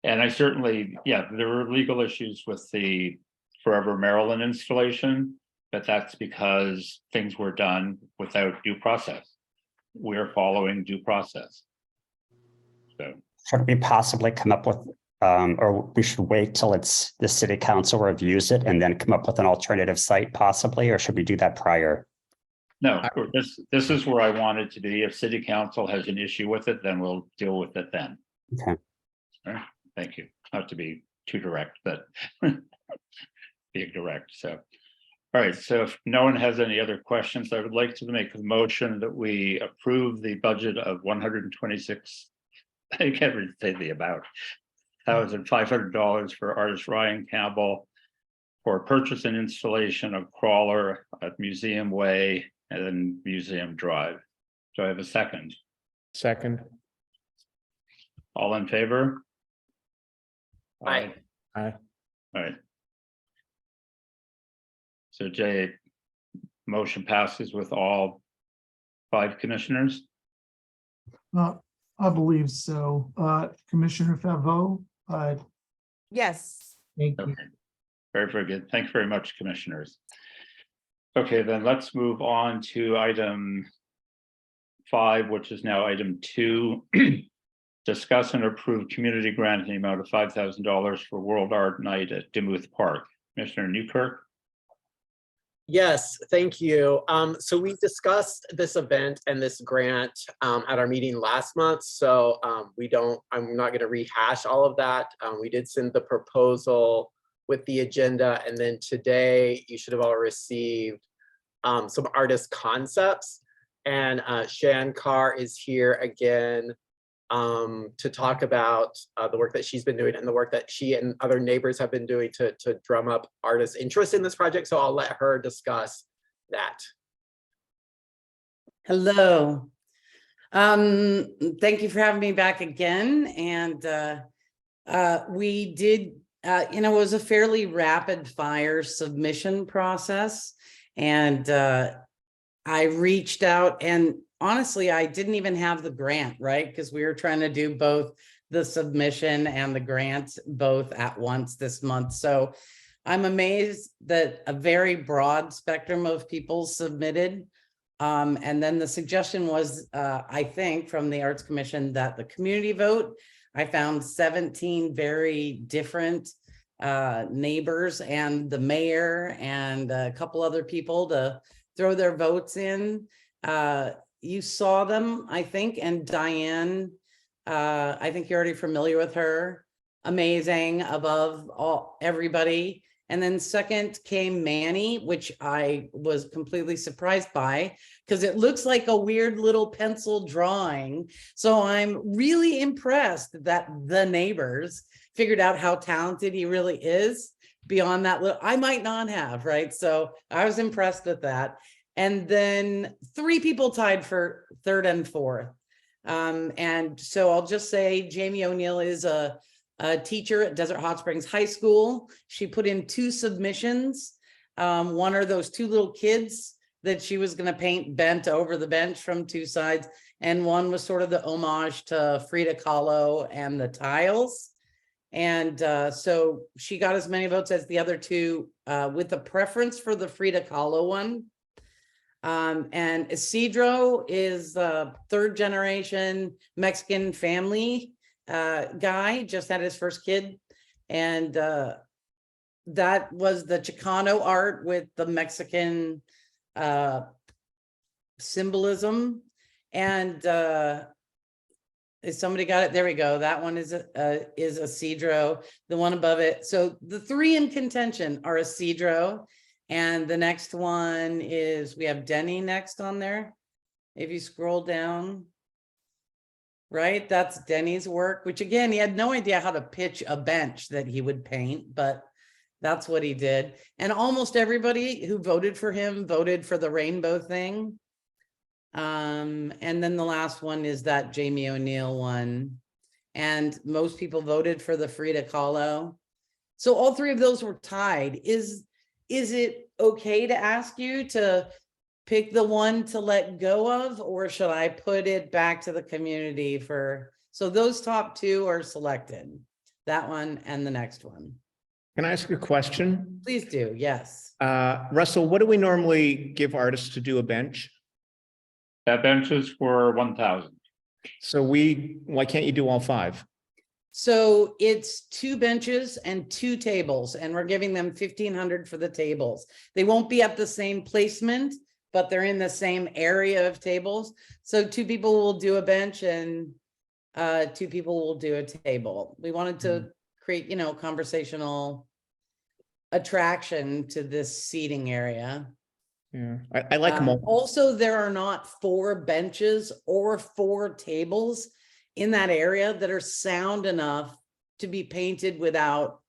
And I certainly, yeah, there were legal issues with the Forever Maryland installation, but that's because things were done without due process. We're following due process. So, Should we possibly come up with, or we should wait till it's the city council reviews it and then come up with an alternative site possibly, or should we do that prior? no, this is where I wanted to be. If city council has an issue with it, then we'll deal with it then. Okay. All right, thank you. Not to be too direct, but being direct, so. All right, so if no one has any other questions, I would like to make a motion that we approve the budget of $126, I can't really say the about, $1,500 for artist Ryan Campbell for purchase and installation of crawler at Museum Way and Museum Drive. Do I have a second? Second. All in favor? Aye. Aye. All right. So Jay, motion passes with all 5 commissioners? I believe so. Commissioner Favreau, Yes. thank you. Okay. Very, very good. Thanks very much, commissioners. Okay, then let's move on to item 5, which is now item 2. Discuss and approve community grant in the amount of $5,000 for World Art Night at Demuth Park. Commissioner Newkirk? Yes, thank you. So we discussed this event and this grant at our meeting last month. So I'm not going to rehash all of that. We did send the proposal with the agenda, and then today you should have all received some artist concepts. And Shan Carr is here again to talk about the work that she's been doing and the work that she and other neighbors have been doing to drum up artists' interest in this project. So I'll let her discuss that. Hello. Thank you for having me back again. And we did, it was a fairly rapid fire submission process. And I reached out, and honestly, I didn't even have the grant, right? Because we were trying to do both the submission and the grant both at once this month. So I'm amazed that a very broad spectrum of people submitted. And then the suggestion was, I think, from the Arts Commission that the community vote. I found 17 very different neighbors and the mayor and a couple other people to throw their votes in. You saw them, I think, and Diane, I think you're already familiar with her. Amazing, above everybody. And then second came Manny, which I was completely surprised by because it looks like a weird little pencil drawing. So I'm really impressed that the neighbors figured out how talented he really is beyond that little, I might not have, right? So I was impressed with that. And then 3 people tied for 3rd and 4th. And so I'll just say Jamie O'Neill is a teacher at Desert Hot Springs High School. She put in 2 submissions. One are those 2 little kids that she was going to paint bent over the bench from 2 sides. And one was sort of the homage to Frida Kahlo and the tiles. And so she got as many votes as the other 2 with a preference for the Frida Kahlo one. And Isidro is the 3rd generation Mexican family guy, just had his first kid. And that was the Chicano art with the Mexican symbolism. And if somebody got it, there we go. That one is Isidro, the one above it. So the 3 in contention are Isidro. And the next one is, we have Denny next on there. If you scroll down, right, that's Denny's work, which again, he had no idea how to pitch a bench that he would paint, but that's what he did. And almost everybody who voted for him voted for the rainbow thing. And then the last one is that Jamie O'Neill one. And most people voted for the Frida Kahlo. So all 3 of those were tied. Is it okay to ask you to pick the one to let go of, or should I put it back to the community for, so those top two are selected, that one and the next one. Can I ask a question? Please do, yes. Russell, what do we normally give artists to do a bench? That benches were 1,000. So why can't you do all 5? So it's 2 benches and 2 tables, and we're giving them 1,500 for the tables. They won't be at the same placement, but they're in the same area of tables. So 2 people will do a bench and 2 people will do a table. We wanted to create, you know, conversational attraction to this seating area. Yeah, I like them all. Also, there are not 4 benches or 4 tables in that area that are sound enough to be painted without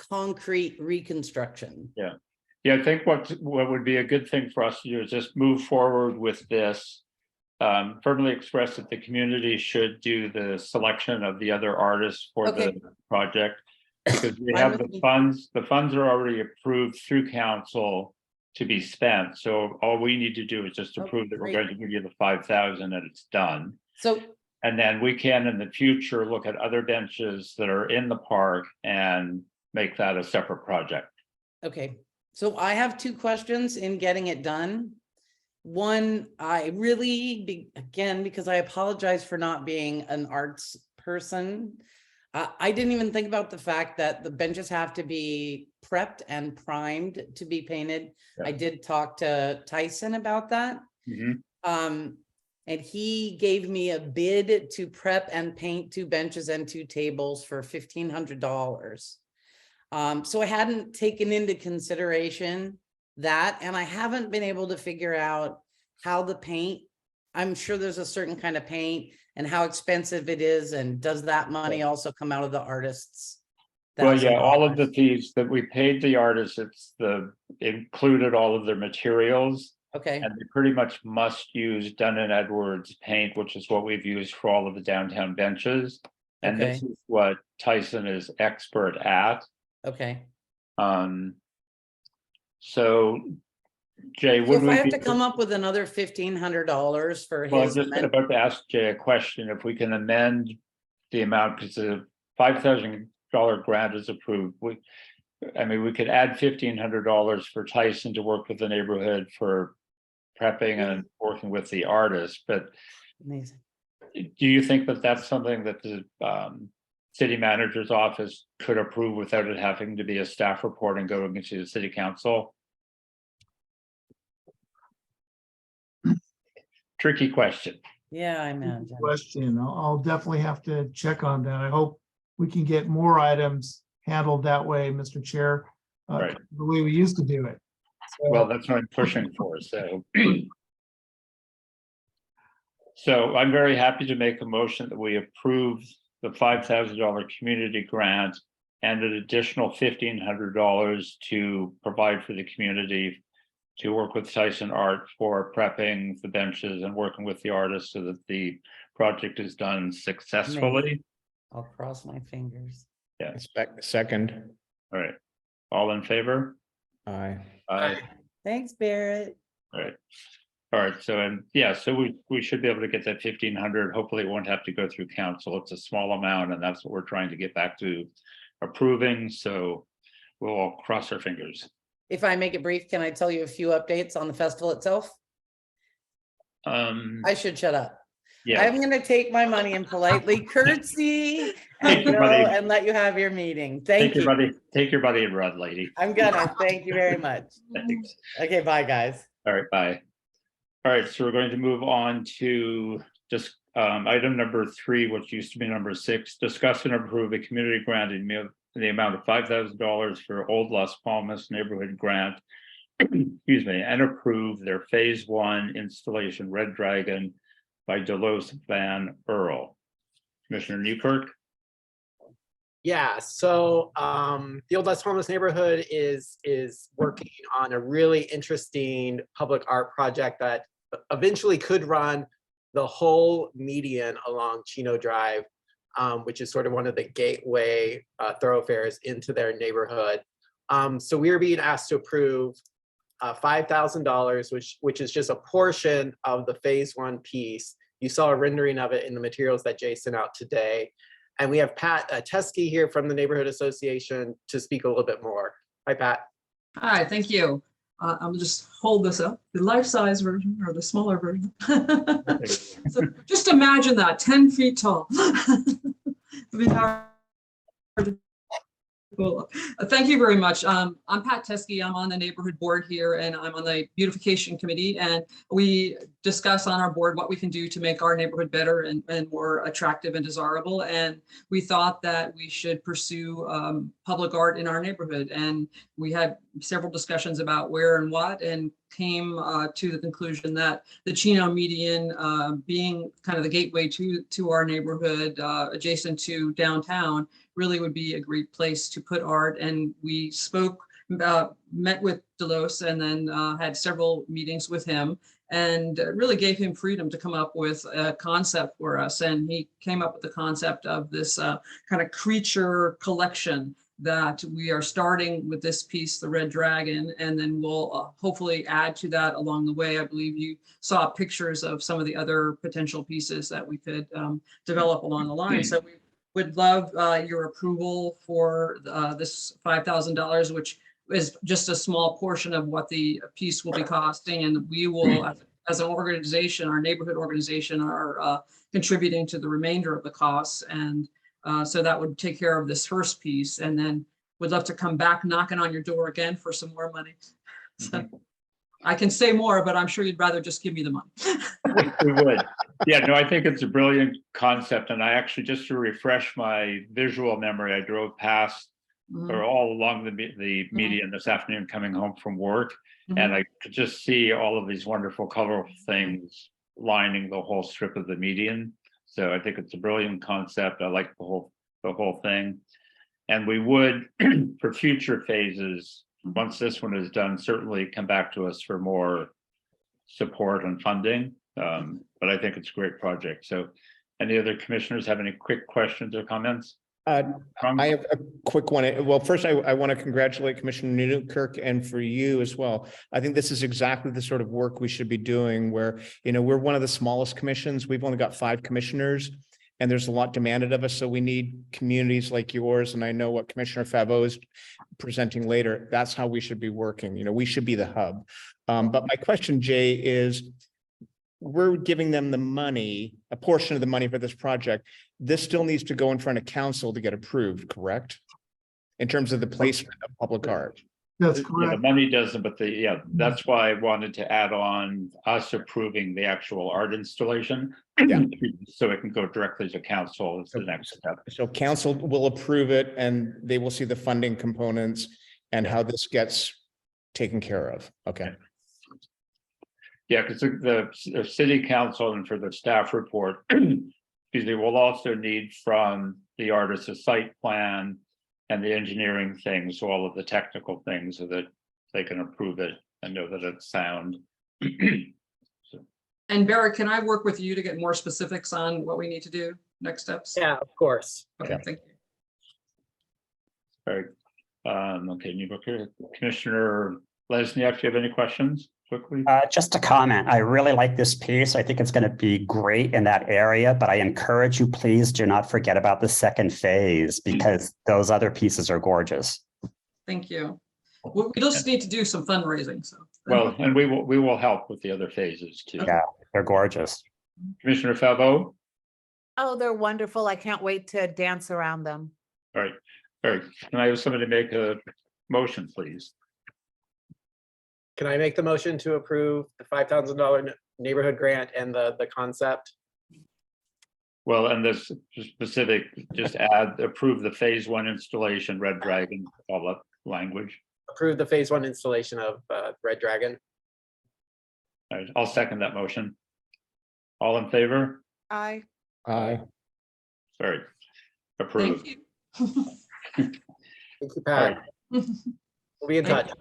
concrete reconstruction. Yeah, I think what would be a good thing for us to do is just move forward with this. Firmly express that the community should do the selection of the other artists for Okay. the project. Because we Fine have with the me. funds are already approved through council to be spent. So all we need to do is just Oh, approve that we're great. going to give you the 5,000 and it's done. So, And then we can in the future look at other benches that are in the park and make that a separate project. okay, so I have 2 questions in getting it done. One, I really, again, because I apologize for not being an arts person. I didn't even think about the fact that the benches have to be prepped and primed to be painted. Yeah. I did talk to Tyson about that. Mhm. And he gave me a bid to prep and paint 2 benches and 2 tables for $1,500. So I hadn't taken into consideration that, and I haven't been able to figure out how the paint, I'm sure there's a certain kind of paint and how expensive it is, and does that money also come out of the artists? Well, yeah, all of the $1,000? fees that we paid the artists, included all of their materials. Okay, And they pretty much must use Dun and Edwards paint, which is what we've used for all of the downtown benches. And this Okay. is what Tyson is expert at. okay. So Jay, So would if we I have be? to come up with another $1,500 for Well, I'm his, just about to ask Jay a question, if we can amend the amount, because the $5,000 grant is approved, we could add $1,500 for Tyson to work with the neighborhood for prepping and working with the artist, but amazing. do you think that that's something that the city manager's office could approve without it having to be a staff report and going into the city council? Tricky question. Yeah, I imagine. Question. I'll definitely have to check on that. I hope we can get more items handled that way, Mr. Chair. Right. The way we used to do it. So- Well, that's what I'm pushing for, so. So I'm very happy to make a motion that we approve the $5,000 community grant and an additional $1,500 to provide for the community to work with Tyson Art for prepping the benches and working with the artists so that the project is done successfully. I'll cross my fingers. Yeah, Second. all right. All in favor? Aye. Aye. Thanks, Barrett. All right. All right, so so we should be able to get that 1,500. Hopefully it won't have to go through council. It's a small amount and that's what we're trying to get back to approving. So we'll all cross our fingers. If I make it brief, can I tell you a few updates on the festival itself? I should shut up. Yeah, I'm gonna take my money and politely curtsy Thank and you, go buddy. and let you have your meeting. Thank you. take your buddy and run, lady. I'm gonna. Thank you very much. Thanks. Okay, bye, guys. All right, bye. All right, so we're going to move on to just item number 3, which used to be number 6, discuss and approve a community grant in the amount of $5,000 for Old Las Palmas Neighborhood Grant. Excuse me, and approve their phase 1 installation Red Dragon by Delos Van Earl. Commissioner Newkirk. Yeah, so the Old Las Palmas neighborhood is working on a really interesting public art project that eventually could run the whole median along Chino Drive, which is sort of one of the gateway thoroughfares into their neighborhood. So we are being asked to approve $5,000, which is just a portion of the phase one piece. You saw a rendering of it in the materials that Jay sent out today. And we have Pat Teskey here from the Neighborhood Association to speak a little bit more. Hi, Pat. Hi, thank you. I'll just hold this up, the life-size version or the smaller version. So just imagine that, 10 feet tall. It'd be hard to pull up. Thank you very much. I'm Pat Teskey. I'm on the neighborhood board here and I'm on the beautification committee. And we discuss on our board what we can do to make our neighborhood better and more attractive and desirable. And we thought that we should pursue public art in our neighborhood. And we had several discussions about where and what, and came to the conclusion that the Chino median, being kind of the gateway to our neighborhood, adjacent to downtown, really would be a great place to put art. And we met with Delos and then had several meetings with him, and really gave him freedom to come up with a concept for us. And he came up with the concept of this kind of creature collection that we are starting with this piece, the Red Dragon, and then we'll hopefully add to that along the way. I believe you saw pictures of some of the other potential pieces that we could develop along the line. So we would love your approval for this $5,000, which is just a small portion of what the piece will be costing. And we will, as an organization, our neighborhood organization, are contributing to the remainder of the costs. And so that would take care of this first piece, and then would love to come back knocking on your door again for some more money. So I can say more, but I'm sure you'd rather just give me the money. We would. Yeah, no, I think it's a brilliant concept. And I actually, just to refresh my visual memory, I drove past or all along the median this afternoon coming home from work. And I could just see all of these wonderful colorful things lining the whole strip of the median. So I think it's a brilliant concept. I like the whole thing. And we would, for future phases, once this one is done, certainly come back to us for more support and funding. But I think it's a great project. So any other commissioners have any quick questions or comments? I have a quick one. Well, first, I want to congratulate Commissioner Newkirk, and for you as well. I think this is exactly the sort of work we should be doing where, we're one of the smallest commissions. We've only got 5 commissioners and there's a lot demanded of us. So we need communities like yours. And I know what Commissioner Favreau is presenting later. That's how we should be working. We should be the hub. But my question, Jay, is we're giving them the money, a portion of the money for this project. This still needs to go in front of council to get approved, correct? In terms of the placement of public art. That's The correct. money doesn't, but that's why I wanted to add on us approving the actual art installation. Yeah. So it can go directly to council as the next step. So council will approve it and they will see the funding components and how this gets taken care of. Okay. Yeah, because the city council and for the staff report, excuse me, will also need from the artist a site plan and the engineering things, so all of the technical things, so that they can approve it and know that it's sound. And Barrett, can I work with you to get more specifics on what we need to do, next steps? Yeah, of course. Okay, thank you. All right. Okay, new book here. Commissioner Lesniak, do you have any questions quickly? Just a comment. I really like this piece. I think it's going to be great in that area, but I encourage you, please do not forget about the second phase because those other pieces are gorgeous. Thank you. We just need to do some fundraising, so. Well, and we will help with the other phases too. Yeah, they're gorgeous. Commissioner Favreau? Oh, they're wonderful. I can't wait to dance around them. All right. All right. Can I have somebody make a motion, please? Can I make the motion to approve the $5,000 neighborhood grant and the concept? Well, and this specific, just approve the phase 1 installation, Red Dragon, all that language. Approve the phase 1 installation of Red Dragon. All right, I'll second that motion. All in favor? Aye. Aye. Sorry. Approved. Thank you. Thank you, All Pat. right. We'll be in Thank touch.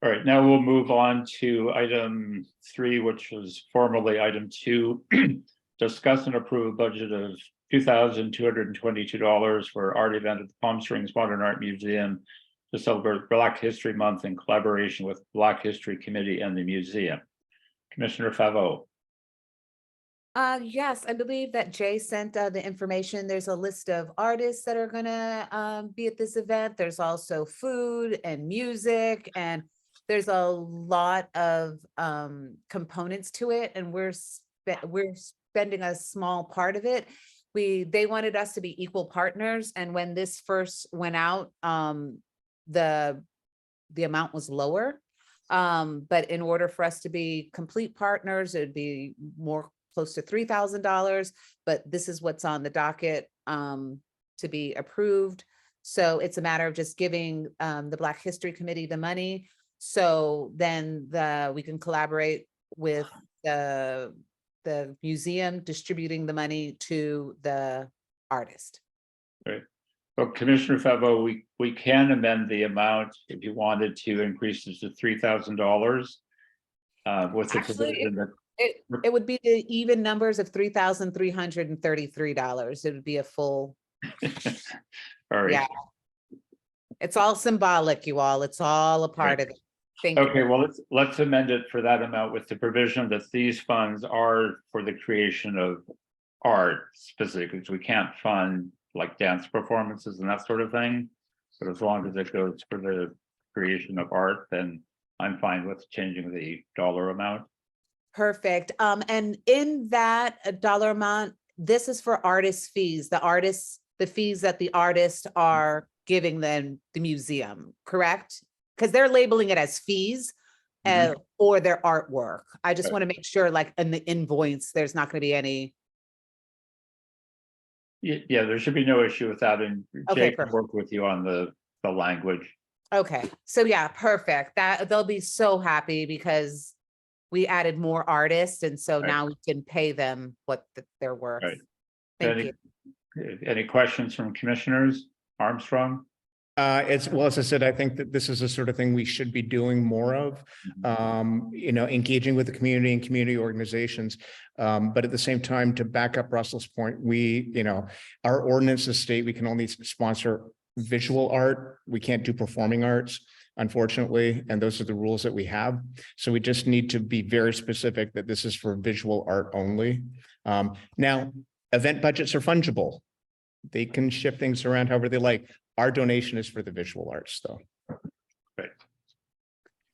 All right, now we'll move on to item 3, which was formerly item 2. Discuss and approve a budget of $2,222 for art event at the Palm Springs Modern Art Museum to celebrate Black History Month in collaboration with Black History Committee and the museum. Commissioner Favo. Yes, I believe that Jay sent the information. There's a list of artists that are gonna be at this event. There's also food and music, and there's a lot of components to it, and we're spending a small part of it. They wanted us to be equal partners, and when this first went out, the amount was lower. But in order for us to be complete partners, it'd be more close to $3,000, but this is what's on the docket to be approved. So it's a matter of just giving the Black History Committee the money. So then we can collaborate with the museum distributing the money to the artist. Right. Well, Commissioner Favo, we can amend the amount if you wanted to increase it to $3,000 with the Actually, provision that. It would be the even numbers of $3,333. It would be a full, All right. yeah. It's all symbolic, you all. It's all a part of it. Thank you. Okay, well, let's amend it for that amount with the provision that these funds are for the creation of art specifically. We can't fund like dance performances and that sort of thing. But as long as it goes for the creation of art, then I'm fine with changing the dollar amount. Perfect. And in that dollar amount, this is for artist fees, the fees that the artists are giving them the museum, correct? Because they're labeling it as fees or their artwork. I just want to make sure, like in the invoice, there's not going to be any. Yeah, there should be no issue with that, and Okay, Jake can perfect. work with you on the language. Okay, so yeah, perfect. That they'll be so happy because we added more artists, and so now we can pay them what they're worth. Right. Thank Any, you. any questions from commissioners? Armstrong? As well, as I said, I think that this is the sort of thing we should be doing more of, engaging with the community and community organizations. But at the same time, to back up Russell's point, our ordinances state we can only sponsor visual art. We can't do performing arts, unfortunately, and those are the rules that we have. So we just need to be very specific that this is for visual art only. Now, event budgets are fungible. They can shift things around however they like. Our donation is for the visual arts, though. Right.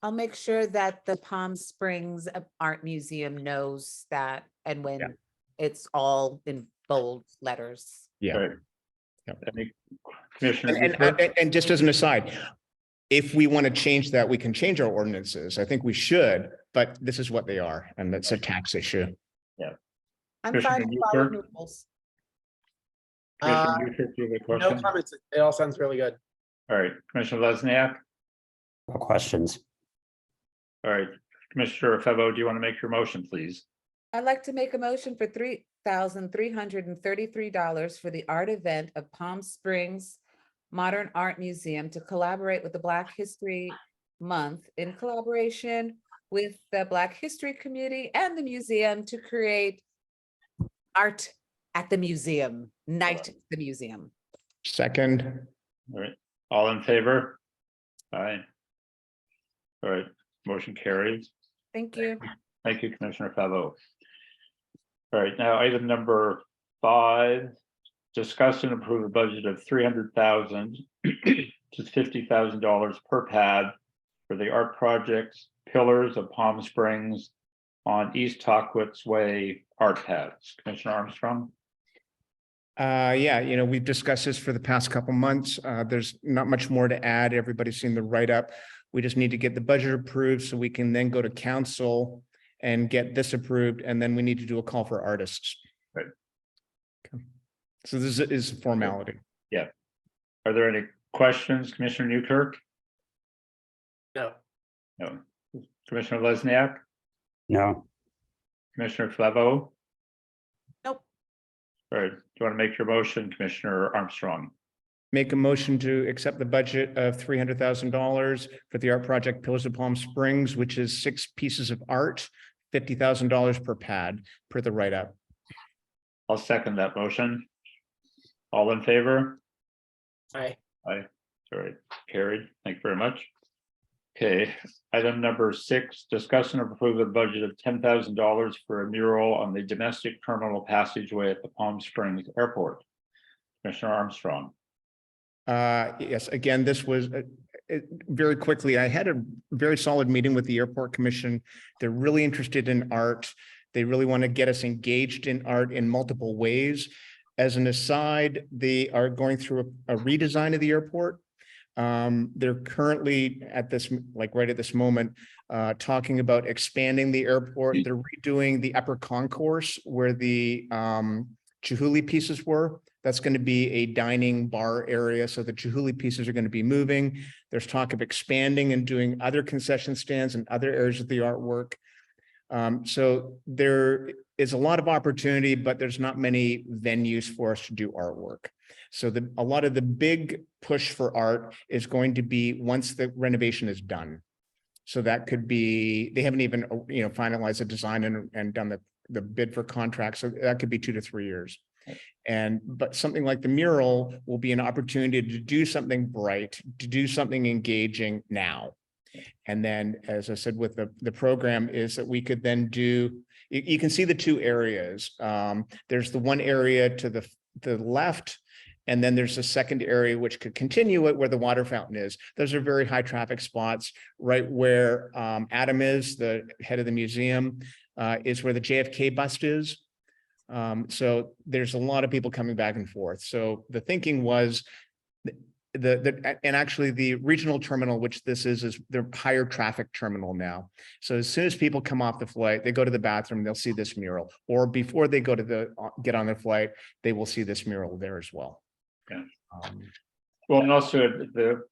I'll make sure that the Palm Springs Art Museum knows that, and when it's all in bold letters. Yeah. Right. Any commissioners? And just as an aside, if we want to change that, we can change our ordinances. I think we should, but this is what they are, and that's a tax issue. I'm Commissioner fine with following Newkirk? the rules. Commissioner Newkirk, do you have a No question? comments. It all sounds really good. All right, Commissioner Lesniak? No questions. All right, Commissioner Febo, do you want to make your motion, please? I'd like to make a motion for $3,333 for the art event of Palm Springs Modern Art Museum to collaborate with the Black History Month in collaboration with the Black History Community and the museum to create art at the museum, night at the museum. Second, All right, all in favor? Aye. All right, motion carries. Thank you. Thank you, Commissioner Favo. All right, now item number 5, discuss and approve a budget of $300,000 to $50,000 per pad for the art projects Pillars of Palm Springs on East Tockwitz Way art pads. Commissioner Armstrong? yeah, we've discussed this for the past couple months. There's not much more to add. Everybody's seen the write-up. We just need to get the budget approved so we can then go to council and get this approved, and then we need to do a call for artists. Right. Okay. So this is a formality. Yeah. Are there any questions, Commissioner Newkirk? No. No. Commissioner Lesniak? No, Commissioner Flevo? Nope. All right, do you want to make your motion, Commissioner Armstrong? Make a motion to accept the budget of $300,000 for the art project Pillars of Palm Springs, which is 6 pieces of art, $50,000 per pad per the write-up. I'll second that motion. All in favor? Aye. Aye. All right, carried. Thank you very much. Okay, item number 6, discussion of approve a budget of $10,000 for a mural on the domestic terminal passageway at the Palm Springs Airport. Commissioner Armstrong. Yes, again, this was very quickly. I had a very solid meeting with the Airport Commission. They're really interested in art. They really want to get us engaged in art in multiple ways. As an aside, they are going through a redesign of the airport. They're currently at this, like right at this moment, talking about expanding the airport. They're redoing the upper concourse where the Chihuly pieces were. That's going to be a dining bar area. So the Chihuly pieces are going to be moving. There's talk of expanding and doing other concession stands and other areas of the artwork. So there is a lot of opportunity, but there's not many venues for us to do artwork. So a lot of the big push for art is going to be once the renovation is done. So that could be, they haven't even, finalized the design and done the bid for contracts. So that could be 2 to 3 years. But something like the mural will be an opportunity to do something bright, to do something engaging now. And then, as I said, with the program is that we could then do, you can see the 2 areas. There's the one area to the left, and then there's a second area which could continue it where the water fountain is. Those are very high traffic spots. Right where Adam is, the head of the museum, is where the JFK bust is. So there's a lot of people coming back and forth. So the thinking was and actually the regional terminal, which this is the higher traffic terminal now. So as soon as people come off the flight, they go to the bathroom, they'll see this mural, or before they go to get on their flight, they will see this mural there as well. Yeah. Well, and also the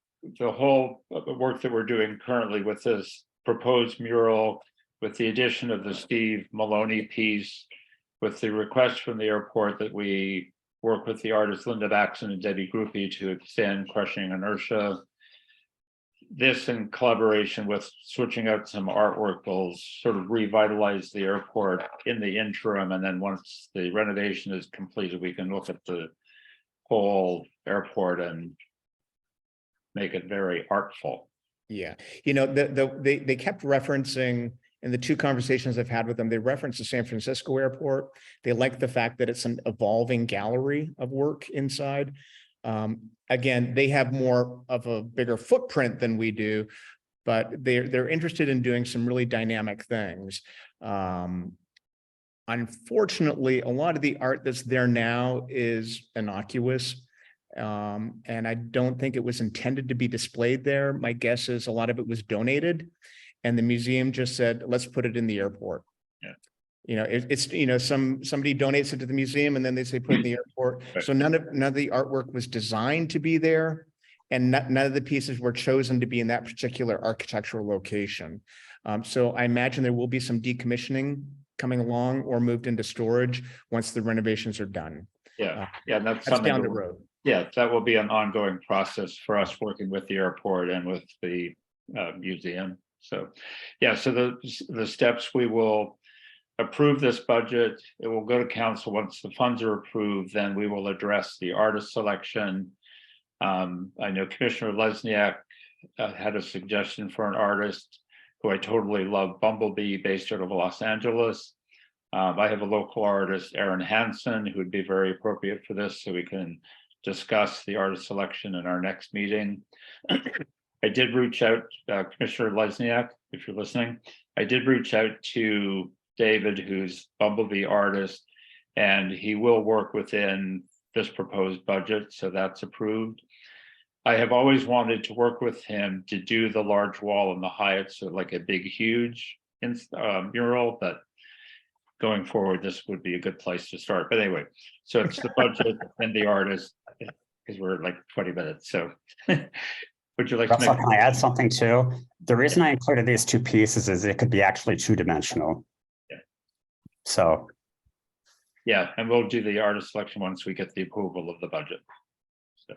whole work that we're doing currently with this proposed mural, with the addition of the Steve Maloney piece, with the request from the airport that we work with the artists Linda Baxton and Debbie Grupe to extend Crushing Inertia. This, in collaboration with switching out some artwork, will sort of revitalize the airport in the interim. And then once the renovation is completed, we can look at the whole airport and make it very artful. Yeah, they kept referencing, in the 2 conversations I've had with them, they referenced the San Francisco airport. They like the fact that it's an evolving gallery of work inside. Again, they have more of a bigger footprint than we do, but they're interested in doing some really dynamic things. Unfortunately, a lot of the art that's there now is innocuous. And I don't think it was intended to be displayed there. My guess is a lot of it was donated. And the museum just said, let's put it in the airport. Yeah. Somebody donates it to the museum and then they say put it in the airport. Right. So none of the artwork was designed to be there, and none of the pieces were chosen to be in that particular architectural location. So I imagine there will be some decommissioning coming along or moved into storage once the renovations are done. Yeah, that's down the road. Yeah, that will be an ongoing process for us working with the airport and with the museum. So, yeah, so the steps, we will approve this budget. It will go to council. Once the funds are approved, then we will address the artist selection. I know Commissioner Lesniak had a suggestion for an artist who I totally love, Bumblebee, based out of Los Angeles. I have a local artist, Aaron Hansen, who would be very appropriate for this, so we can discuss the artist selection in our next meeting. I did reach out, Commissioner Lesniak, if you're listening, I did reach out to David, who's Bumblebee artist, and he will work within this proposed budget, so that's approved. I have always wanted to work with him to do the large wall in the Hyatt, so like a big, huge mural, but going forward, this would be a good place to start. But anyway, so it's the budget and the artist, because we're like 20 minutes, so. Would you like to Can I add something too? The reason I included these 2 pieces is it could be actually 2-dimensional. Yeah. So. Yeah, and we'll do the artist selection once we get the approval of the budget. So,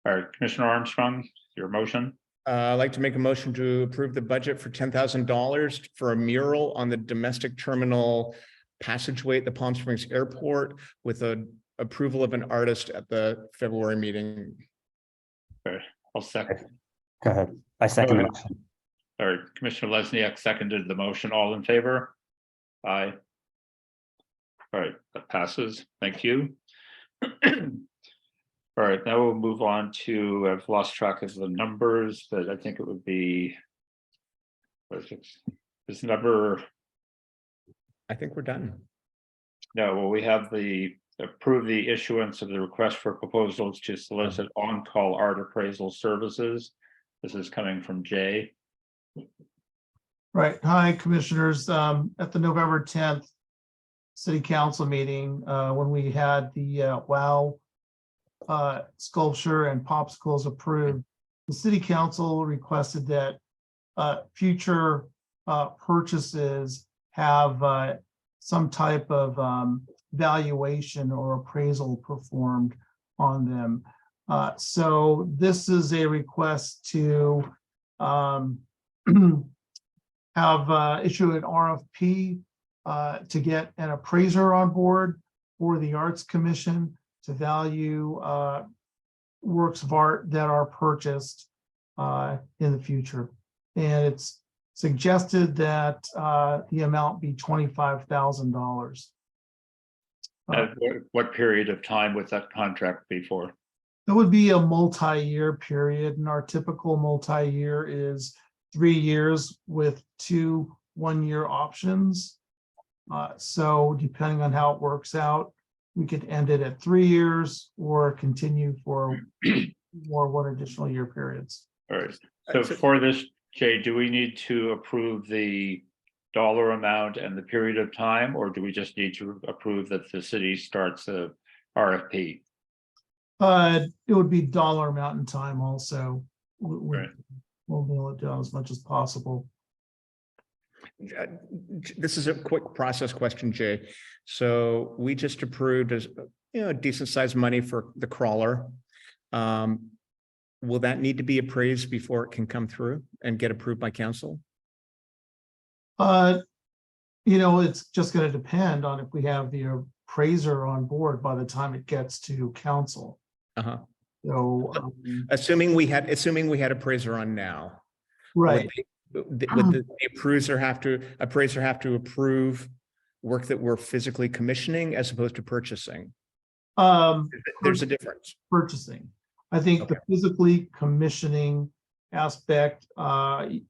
all right, Commissioner Armstrong, your motion. I'd like to make a motion to approve the budget for $10,000 for a mural on the domestic terminal passageway at the Palm Springs Airport with an approval of an artist at the February meeting. I'll second. Go ahead. I second the ahead. motion. All right, Commissioner Lesniak seconded the motion. All in favor? Aye. All right, that passes. Thank you. All right, now we'll move on to, I've lost track of the numbers, but I think it would be, what is it? This number, I think we're done. no, well, we have the approve the issuance of the request for proposals to solicit on-call art appraisal services. This is coming from Jay. Right. Hi, Commissioners. At the November 10th City Council meeting, when we had the WOW sculpture and popsicles approved, the City Council requested that future purchases have some type of valuation or appraisal performed on them. So this is a request to have issue an RFP to get an appraiser on board for the Arts Commission to value works of art that are purchased in the future. And it's suggested that the amount be $25,000. What period of time would that contract be for? It would be a multi-year period, and our typical multi-year is 3 years with 2 one-year options. So depending on how it works out, we could end it at 3 years or continue for more 1 additional year periods. All right, so for this, Jay, do we need to approve the dollar amount and the period of time, or do we just need to approve that the city starts a RFP? It would be dollar amount and time also. Right. We'll nail it down as much as possible. This is a quick process question, Jay. So we just approved as, decent sized money for the crawler. Will that need to be appraised before it can come through and get approved by council? It's just going to depend on if we have the appraiser on board by the time it gets to council. Uh-huh. So, Assuming we had appraiser on now. right. Would the appraiser have to approve work that we're physically commissioning as opposed to purchasing? There's a difference. Purchasing. I think the physically commissioning aspect, the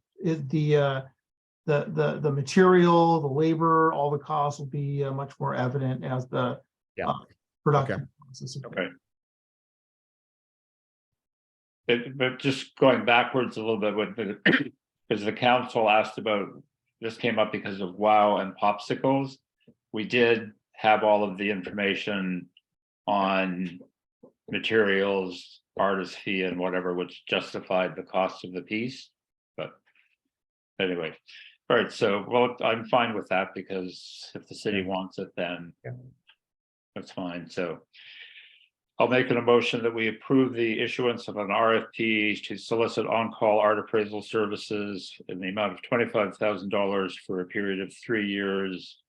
material, the labor, all the costs will be much more evident as the production process. Okay. But just going backwards a little bit with because the council asked about, this came up because of WOW and popsicles. We did have all of the information on materials, artist fee and whatever, which justified the cost of the piece. But anyway, all right, so, well, I'm fine with that because if the city wants it, then that's fine. So I'll make an emotion that we approve the issuance of an RFP to solicit on-call art appraisal services in the amount of $25,000 for a period of 3 years.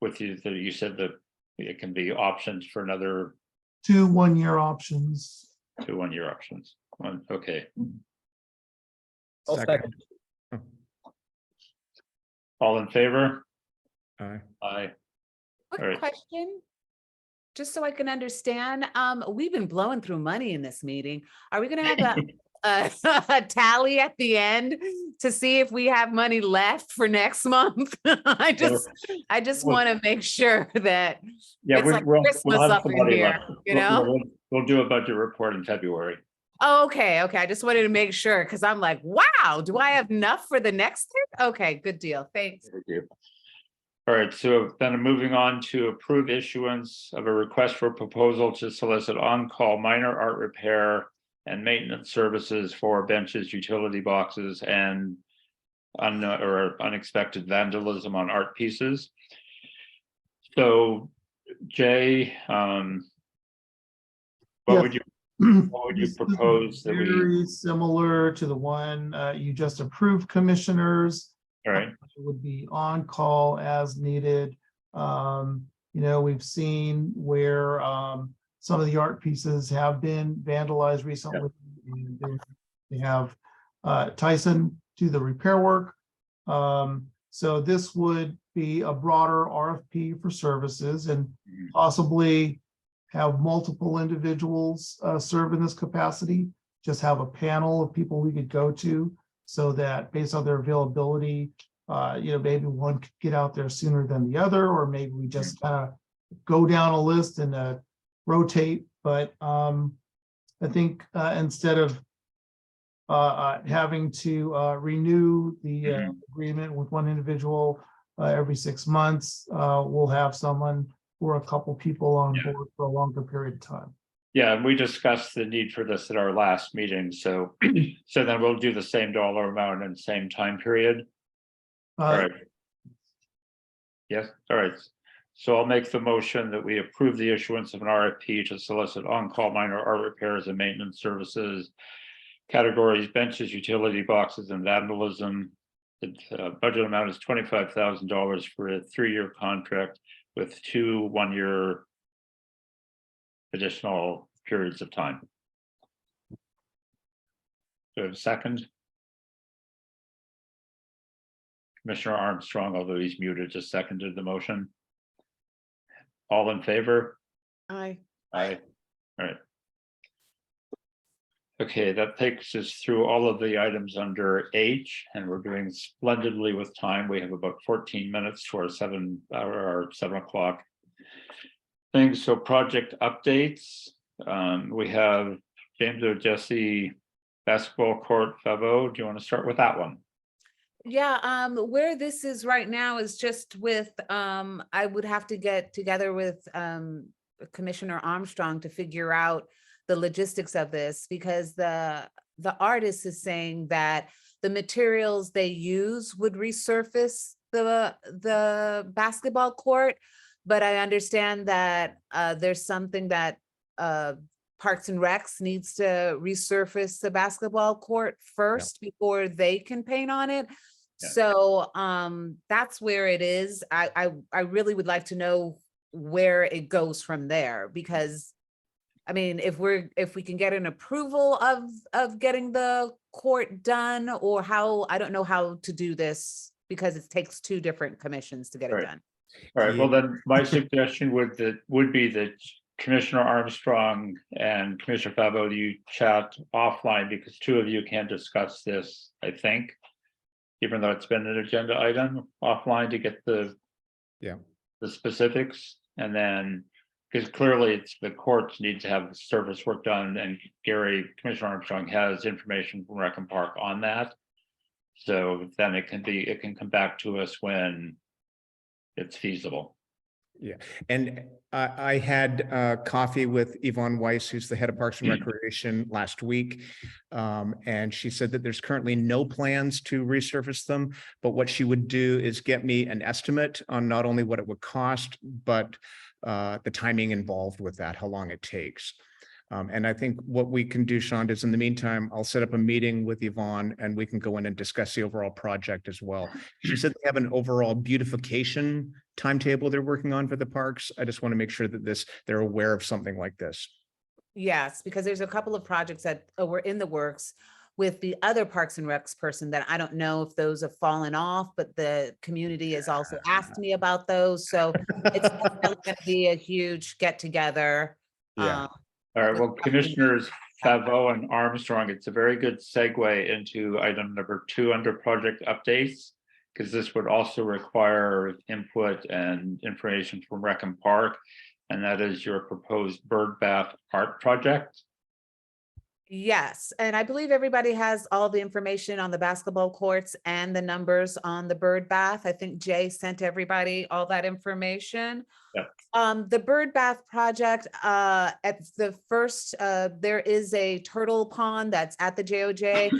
With you said that it can be options for another 2 one-year options. 2 one-year options. Okay. I'll second. All in favor? Aye. Aye. Quick All right. question, just so I can understand, we've been blowing through money in this meeting. Are we gonna have a tally at the end to see if we have money left for next month? I just want to make sure that Yeah, it's like Christmas have up some in money here, left. you know? We'll do a budget report in February. Oh, okay. I just wanted to make sure because I'm like, wow, do I have enough for the next year? Okay, good deal. Thanks. Thank you. All right, so then I'm moving on to approve issuance of a request for proposal to solicit on-call minor art repair and maintenance services for benches, utility boxes, and unexpected vandalism on art pieces. So, Jay, what would you propose that we? Very similar to the one you just approved, commissioners. All right. It would be on call as needed. We've seen where some of the art pieces have been vandalized recently. and they have Tyson do the repair work. So this would be a broader RFP for services and possibly have multiple individuals serve in this capacity. Just have a panel of people we could go to so that based on their availability, maybe one could get out there sooner than the other, or maybe we just kind of go down a list and rotate. But I think instead of having to renew the agreement with one individual every 6 months, we'll have someone or a couple people on board for a longer period of time. Yeah, and we discussed the need for this at our last meeting, so so then we'll do the same dollar amount and same time period. All right. Yes, all right. So I'll make the motion that we approve the issuance of an RFP to solicit on-call minor art repairs and maintenance services, categories, benches, utility boxes, and vandalism. The budget amount is $25,000 for a 3-year contract with 2 one-year additional periods of time. Do I have a second? Commissioner Armstrong, although he's muted, just seconded the motion. All in favor? Aye. Aye. All right. Okay, that takes us through all of the items under H, and we're doing splendidly with time. We have about 14 minutes to our 7 o'clock thing. So project updates. We have James O'Jesse basketball court, Favo. Do you want to start with that one? Yeah, where this is right now is just with, I would have to get together with Commissioner Armstrong to figure out the logistics of this, because the artist is saying that the materials they use would resurface the basketball court. But I understand that there's something that Parks and Recs needs to resurface the basketball court first before they can paint on it. Yeah. So that's where it is. I really would like to know where it goes from there, because I mean, if we can get an approval of getting the court done, or how, I don't know how to do this, because it takes 2 different commissions to get it Right. done. All right, well then, my suggestion would be that Commissioner Armstrong and Commissioner Favo, you chat offline, because 2 of you can discuss this, I think. Even though it's been an agenda item offline to get the specifics, and then because clearly it's the courts need to have the service work done, and Commissioner Armstrong has information from Rec and Park on that. So then it can come back to us when it's feasible. Yeah, and I had coffee with Yvonne Weiss, who's the head of Parks and Recreation, last week. And she said that there's currently no plans to resurface them, but what she would do is get me an estimate on not only what it would cost, but the timing involved with that, how long it takes. And I think what we can do, Sean, is in the meantime, I'll set up a meeting with Yvonne and we can go in and discuss the overall project as well. She said they have an overall beautification timetable they're working on for the parks. I just want to make sure that they're aware of something like this. Yes, because there's a couple of projects that were in the works with the other Parks and Recs person that I don't know if those have fallen off, but the community has also asked me about those. So it's definitely going to be a huge get together. Yeah. All right, well, Commissioners Favo and Armstrong, it's a very good segue into item number 2 under project updates, because this would also require input and information from Rec and Park, and that is your proposed bird bath art project. Yes, and I believe everybody has all the information on the basketball courts and the numbers on the bird bath. I think Jay sent everybody all that information. Yeah. The bird bath project, at the first, there is a turtle pond that's at the JOJ.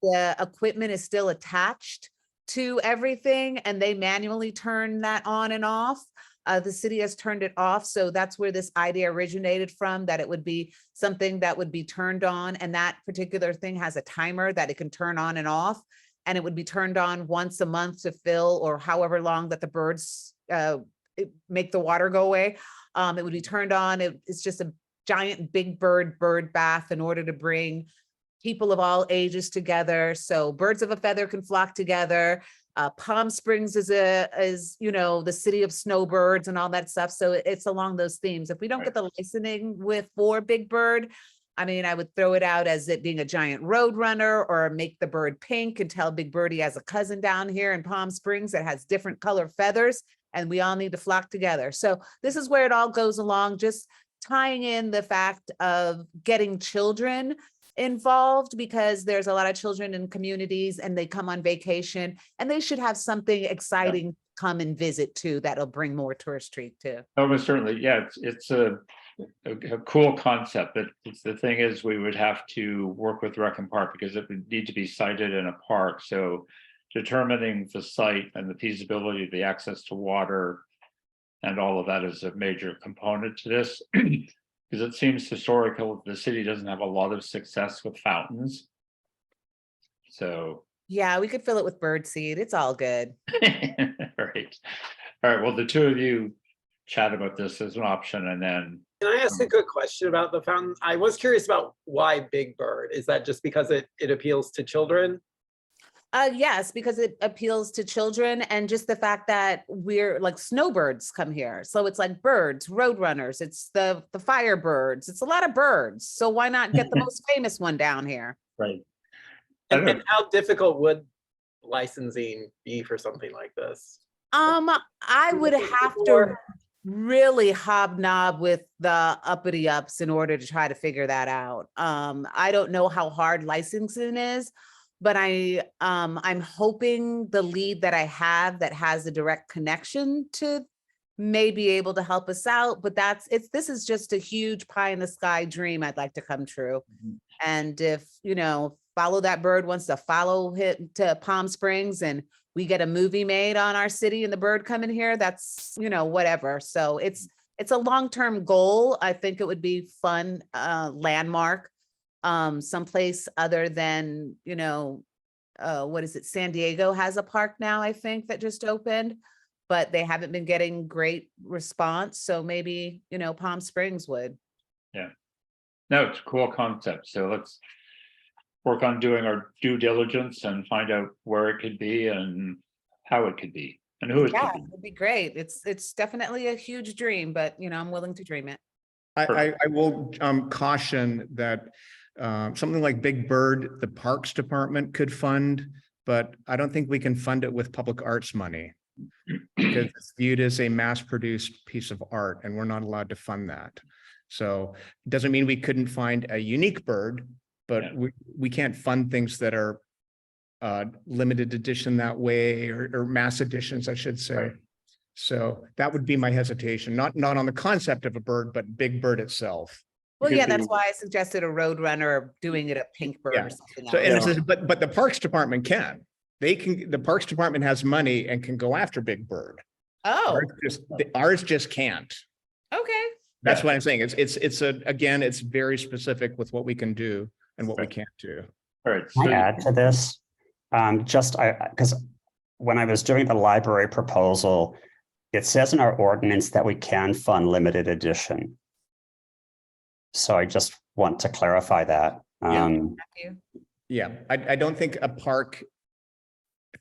The equipment is still attached to everything, and they manually turn that on and off. The city has turned it off. So that's where this idea originated from, that it would be something that would be turned on. And that particular thing has a timer that it can turn on and off. And it would be turned on once a month to fill, or however long that the birds make the water go away. It would be turned on. It's just a giant big bird bath in order to bring people of all ages together. So birds of a feather can flock together. Palm Springs is, you know, the city of snowbirds and all that stuff. So it's along those themes. If we don't get the licensing for Big Bird, I mean, I would throw it out as it being a giant road runner, or make the bird pink and tell Big Birdie has a cousin down here in Palm Springs that has different color feathers, and we all need to flock together. So this is where it all goes along, just tying in the fact of getting children involved, because there's a lot of children in communities and they come on vacation and they should have something exciting to come and visit too, that'll bring more touristry too. Oh, but certainly, yeah, it's a cool concept, but the thing is, we would have to work with Rec and Park because it would need to be sited in a park. So determining the site and the feasibility of the access to water and all of that is a major component to this. Because it seems historical, the city doesn't have a lot of success with fountains. So. Yeah, we could fill it with bird seed. It's all good. Right. All right, well, the two of you chat about this as an option, and then. Can I ask a good question about the fountain? I was curious about why Big Bird. Is that just because it appeals to children? Yes, because it appeals to children, and just the fact that we're like snowbirds come here. So it's like birds, road runners, it's the firebirds. It's a lot of birds. So why not get the most famous one down here? Right. And how difficult would licensing be for something like this? I would have to really hobnob with the uppity ups in order to try to figure that out. I don't know how hard licensing is, but I'm hoping the lead that I have that has a direct connection to may be able to help us out. But this is just a huge pie in the sky dream I'd like to come true. And if, you know, Follow That Bird wants to follow him to Palm Springs and we get a movie made on our city and the bird coming here, that's, you know, whatever. So it's a long-term goal. I think it would be fun, landmark, someplace other than, you know, what is it? San Diego has a park now, I think, that just opened, but they haven't been getting great response. So maybe, you know, Palm Springs would. Yeah. No, it's a cool concept. So let's work on doing our due diligence and find out where it could be and how it could be and who it Yeah, could be. it'd be great. It's definitely a huge dream, but you know, I'm willing to dream it. I will caution that something like Big Bird, the Parks Department could fund, but I don't think we can fund it with public arts money because it's viewed as a mass-produced piece of art, and we're not allowed to fund that. So it doesn't mean we couldn't find a unique bird, but we can't fund things that are limited edition that way, or mass editions, I should say. Right. So that would be my hesitation, not on the concept of a bird, but Big Bird itself. Well, yeah, that's why I suggested a roadrunner or doing it a pink bird or something. So, and it says, but the Parks Department can. The Parks Department has money and can go after Big Bird. Oh, ours just can't. Okay. That's what I'm saying. It's very specific with what we can do and what we can't do. All right. Can I add to this? Because when I was doing the library proposal, it says in our ordinance that we can fund limited edition. So I just want to clarify that. Yeah, I don't think a park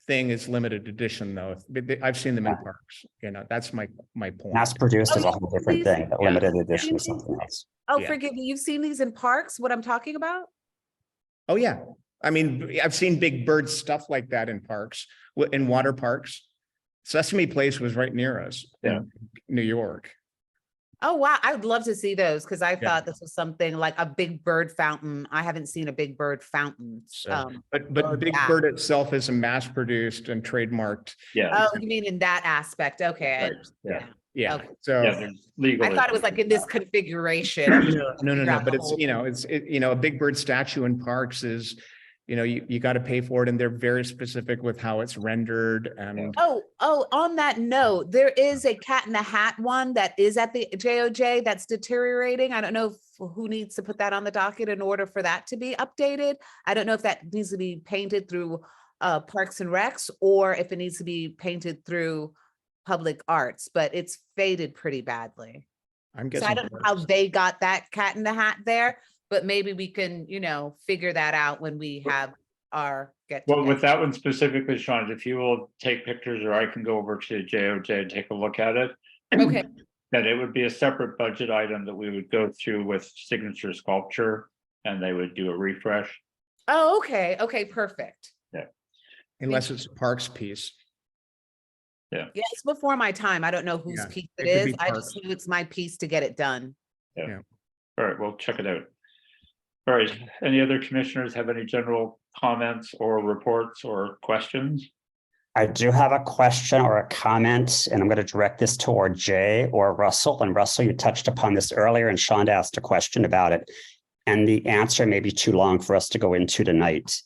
thing is limited edition though. I've seen them in parks. You know, that's my point. Mass produced is a whole different thing, but limited edition is something else. Oh, forgive me. You've seen these in parks, what I'm talking about? Oh, yeah. I mean, I've seen Big Bird stuff like that in parks, in water parks. Sesame Place was right near us in New York. Oh, wow. I would love to see those because I thought this was something like a Big Bird fountain. I haven't seen a Big Bird fountain. But Big Bird itself is a mass produced and trademarked. Yeah. Oh, you mean in that aspect? Okay. Right. Yeah. Okay. So legal. I thought it was like in this configuration. No. But it's, a Big Bird statue in parks is, you got to pay for it, and they're very specific with how it's rendered. And Oh, on that note, there is a Cat in the Hat one that is at the JOJ that's deteriorating. I don't know who needs to put that on the docket in order for that to be updated. I don't know if that needs to be painted through Parks and Recs or if it needs to be painted through Public Arts, but it's faded pretty badly. I'm guessing. So I don't know how they got that Cat in the Hat there, but maybe we can, figure that out when we have our get. Well, with that one specifically, Sean, if you will take pictures, or I can go over to JOJ and take a look at it. Okay, That it would be a separate budget item that we would go through with signature sculpture, and they would do a refresh. oh, okay, perfect. Unless it's a parks piece. Yeah, it's before my time. I don't know whose Yeah, piece it it could be is. I parts. just knew it's my piece to get it done. All right, we'll check it out. All right, any other commissioners have any general comments or reports or questions? I do have a question or a comment, and I'm going to direct this toward Jay or Russell. And Russell, you touched upon this earlier, and Sean asked a question about it. And the answer may be too long for us to go into tonight.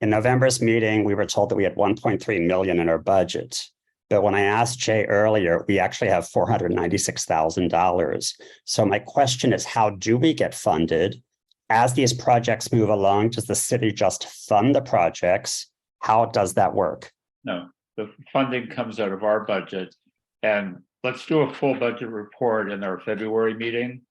In November's meeting, we were told that we had 1.3 million in our budget. But when I asked Jay earlier, we actually have $496,000. So my question is, how do we get funded? As these projects move along, does the city just fund the projects? How does that work? No, the funding comes out of our budget. And let's do a full budget report in our February meeting,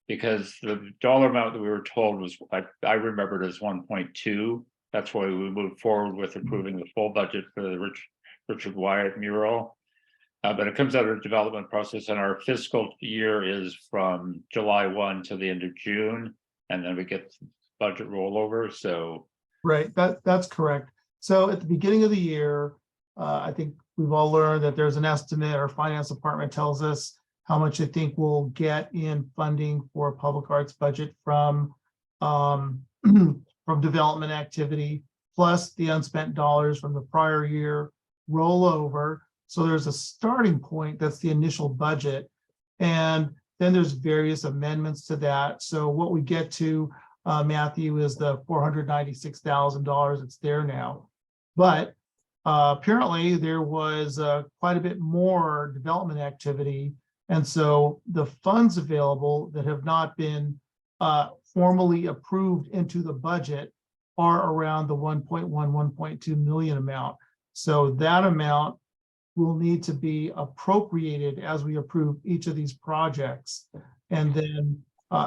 because the dollar amount that we were told was, I remembered as 1.2. That's why we moved forward with approving the full budget for the Richard Wyatt mural. But it comes out of the development process, and our fiscal year is from July 1 to the end of June, and then we get budget rollover. So Right, that's correct. So at the beginning of the year, I think we've all learned that there's an estimate. Our finance department tells us how much I think we'll get in funding for public arts budget from from development activity, plus the unspent dollars from the prior year rollover. So there's a starting point, that's the initial budget. And then there's various amendments to that. So what we get to, Matthew, is the $496,000. It's there now. But apparently there was quite a bit more development activity. And so the funds available that have not been formally approved into the budget are around the 1.2 million amount. So that amount will need to be appropriated as we approve each of these projects. And then,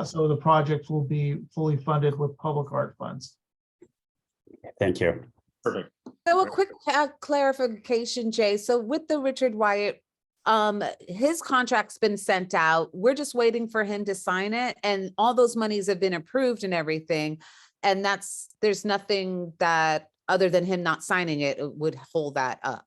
so the project will be fully funded with public art funds. Thank you. perfect. So a quick clarification, Jay. So with the Richard Wyatt, his contract's been sent out. We're just waiting for him to sign it, and all those monies have been approved and everything. And there's nothing that, other than him not signing it, would hold that up.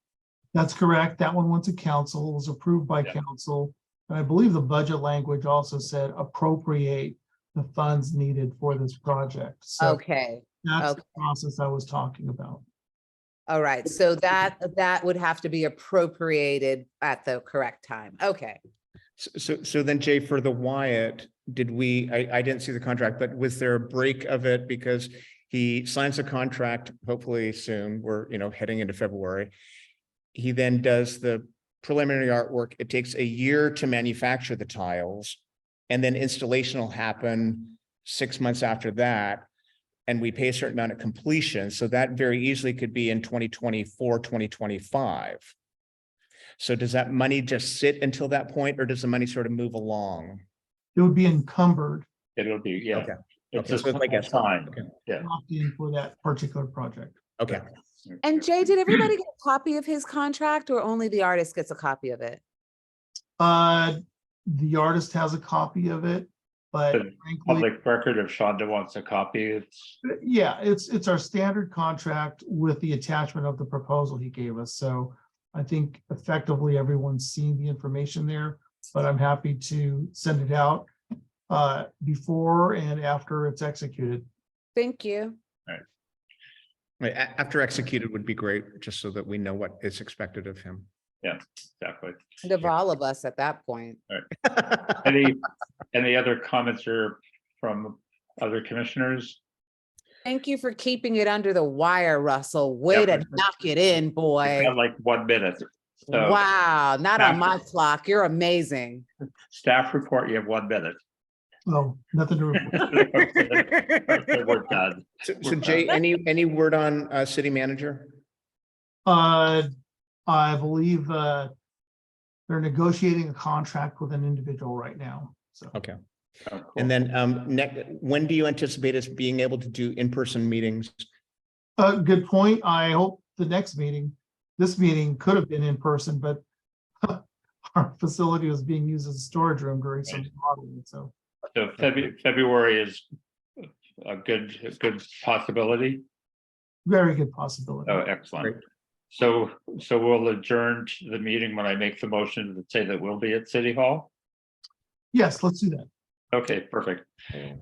That's correct. That one went to council, was approved by Yeah. council. And I believe the budget language also said appropriate the funds needed for this project. So Okay, that's okay. the process I was talking about. all right. So that would have to be appropriated at the correct time. Okay. So then Jay, for the Wyatt, I didn't see the contract, but was there a break of it? Because he signs a contract, hopefully soon, we're, heading into February. He then does the preliminary artwork. It takes a year to manufacture the tiles, and then installation will happen 6 months after that. And we pay a certain amount at completion. So that very easily could be in 2024, 2025. So does that money just sit until that point, or does the money sort of move along? It would be encumbered, It'll be, yeah. Okay. It's Okay, just so it's like a- time. okay. Yeah. locked in for that particular project. Okay. And Jay, did everybody get a copy of his contract, or only the artist gets a copy of it? The artist has a copy of it, but But frankly, Public record, if Shonda wants a copy, it's, yeah, it's our standard contract with the attachment of the proposal he gave us. So I think effectively everyone's seen the information there, but I'm happy to send it out before and after it's executed. Thank you. Right, after executed would be great, just so that we know what is expected of him. exactly. And of all of us at that point. Any other comments or from other commissioners? Thank you for keeping it under the wire, Russell. Way to knock it in, We've boy. got like 1 minute. So Wow, not on my clock. You're amazing. staff report, you have 1 minute. Oh, nothing to report. Okay, we're done. So Jay, any word on city manager? I believe they're negotiating a contract with an individual right now. So Okay. Oh, cool. And then when do you anticipate us being able to do in-person meetings? Good point. I hope the next meeting, this meeting could have been in person, but our facility was being used as a storage room during some modeling, so. So February is a good possibility. Very good possibility. Oh, excellent. So we'll adjourn to the meeting when I make the motion to say that we'll be at City Hall. Yes, let's do that. Okay, perfect.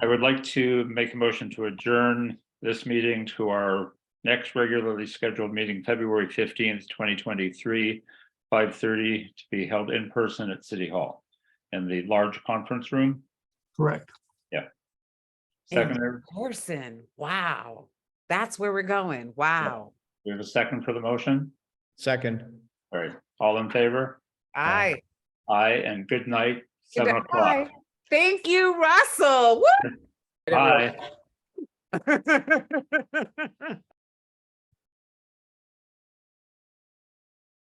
I would like to make a motion to adjourn this meeting to our next regularly scheduled meeting, February 15th, 2023, 5:30, to be held in person at City Hall in the large conference room. Correct. Second, Person, wow, that's where we're going, wow. we have a second for the motion. Second. All right, all in favor? Aye. Aye, and good night, Good 7 o'clock. night. Thank you, Russell. Woo! Bye.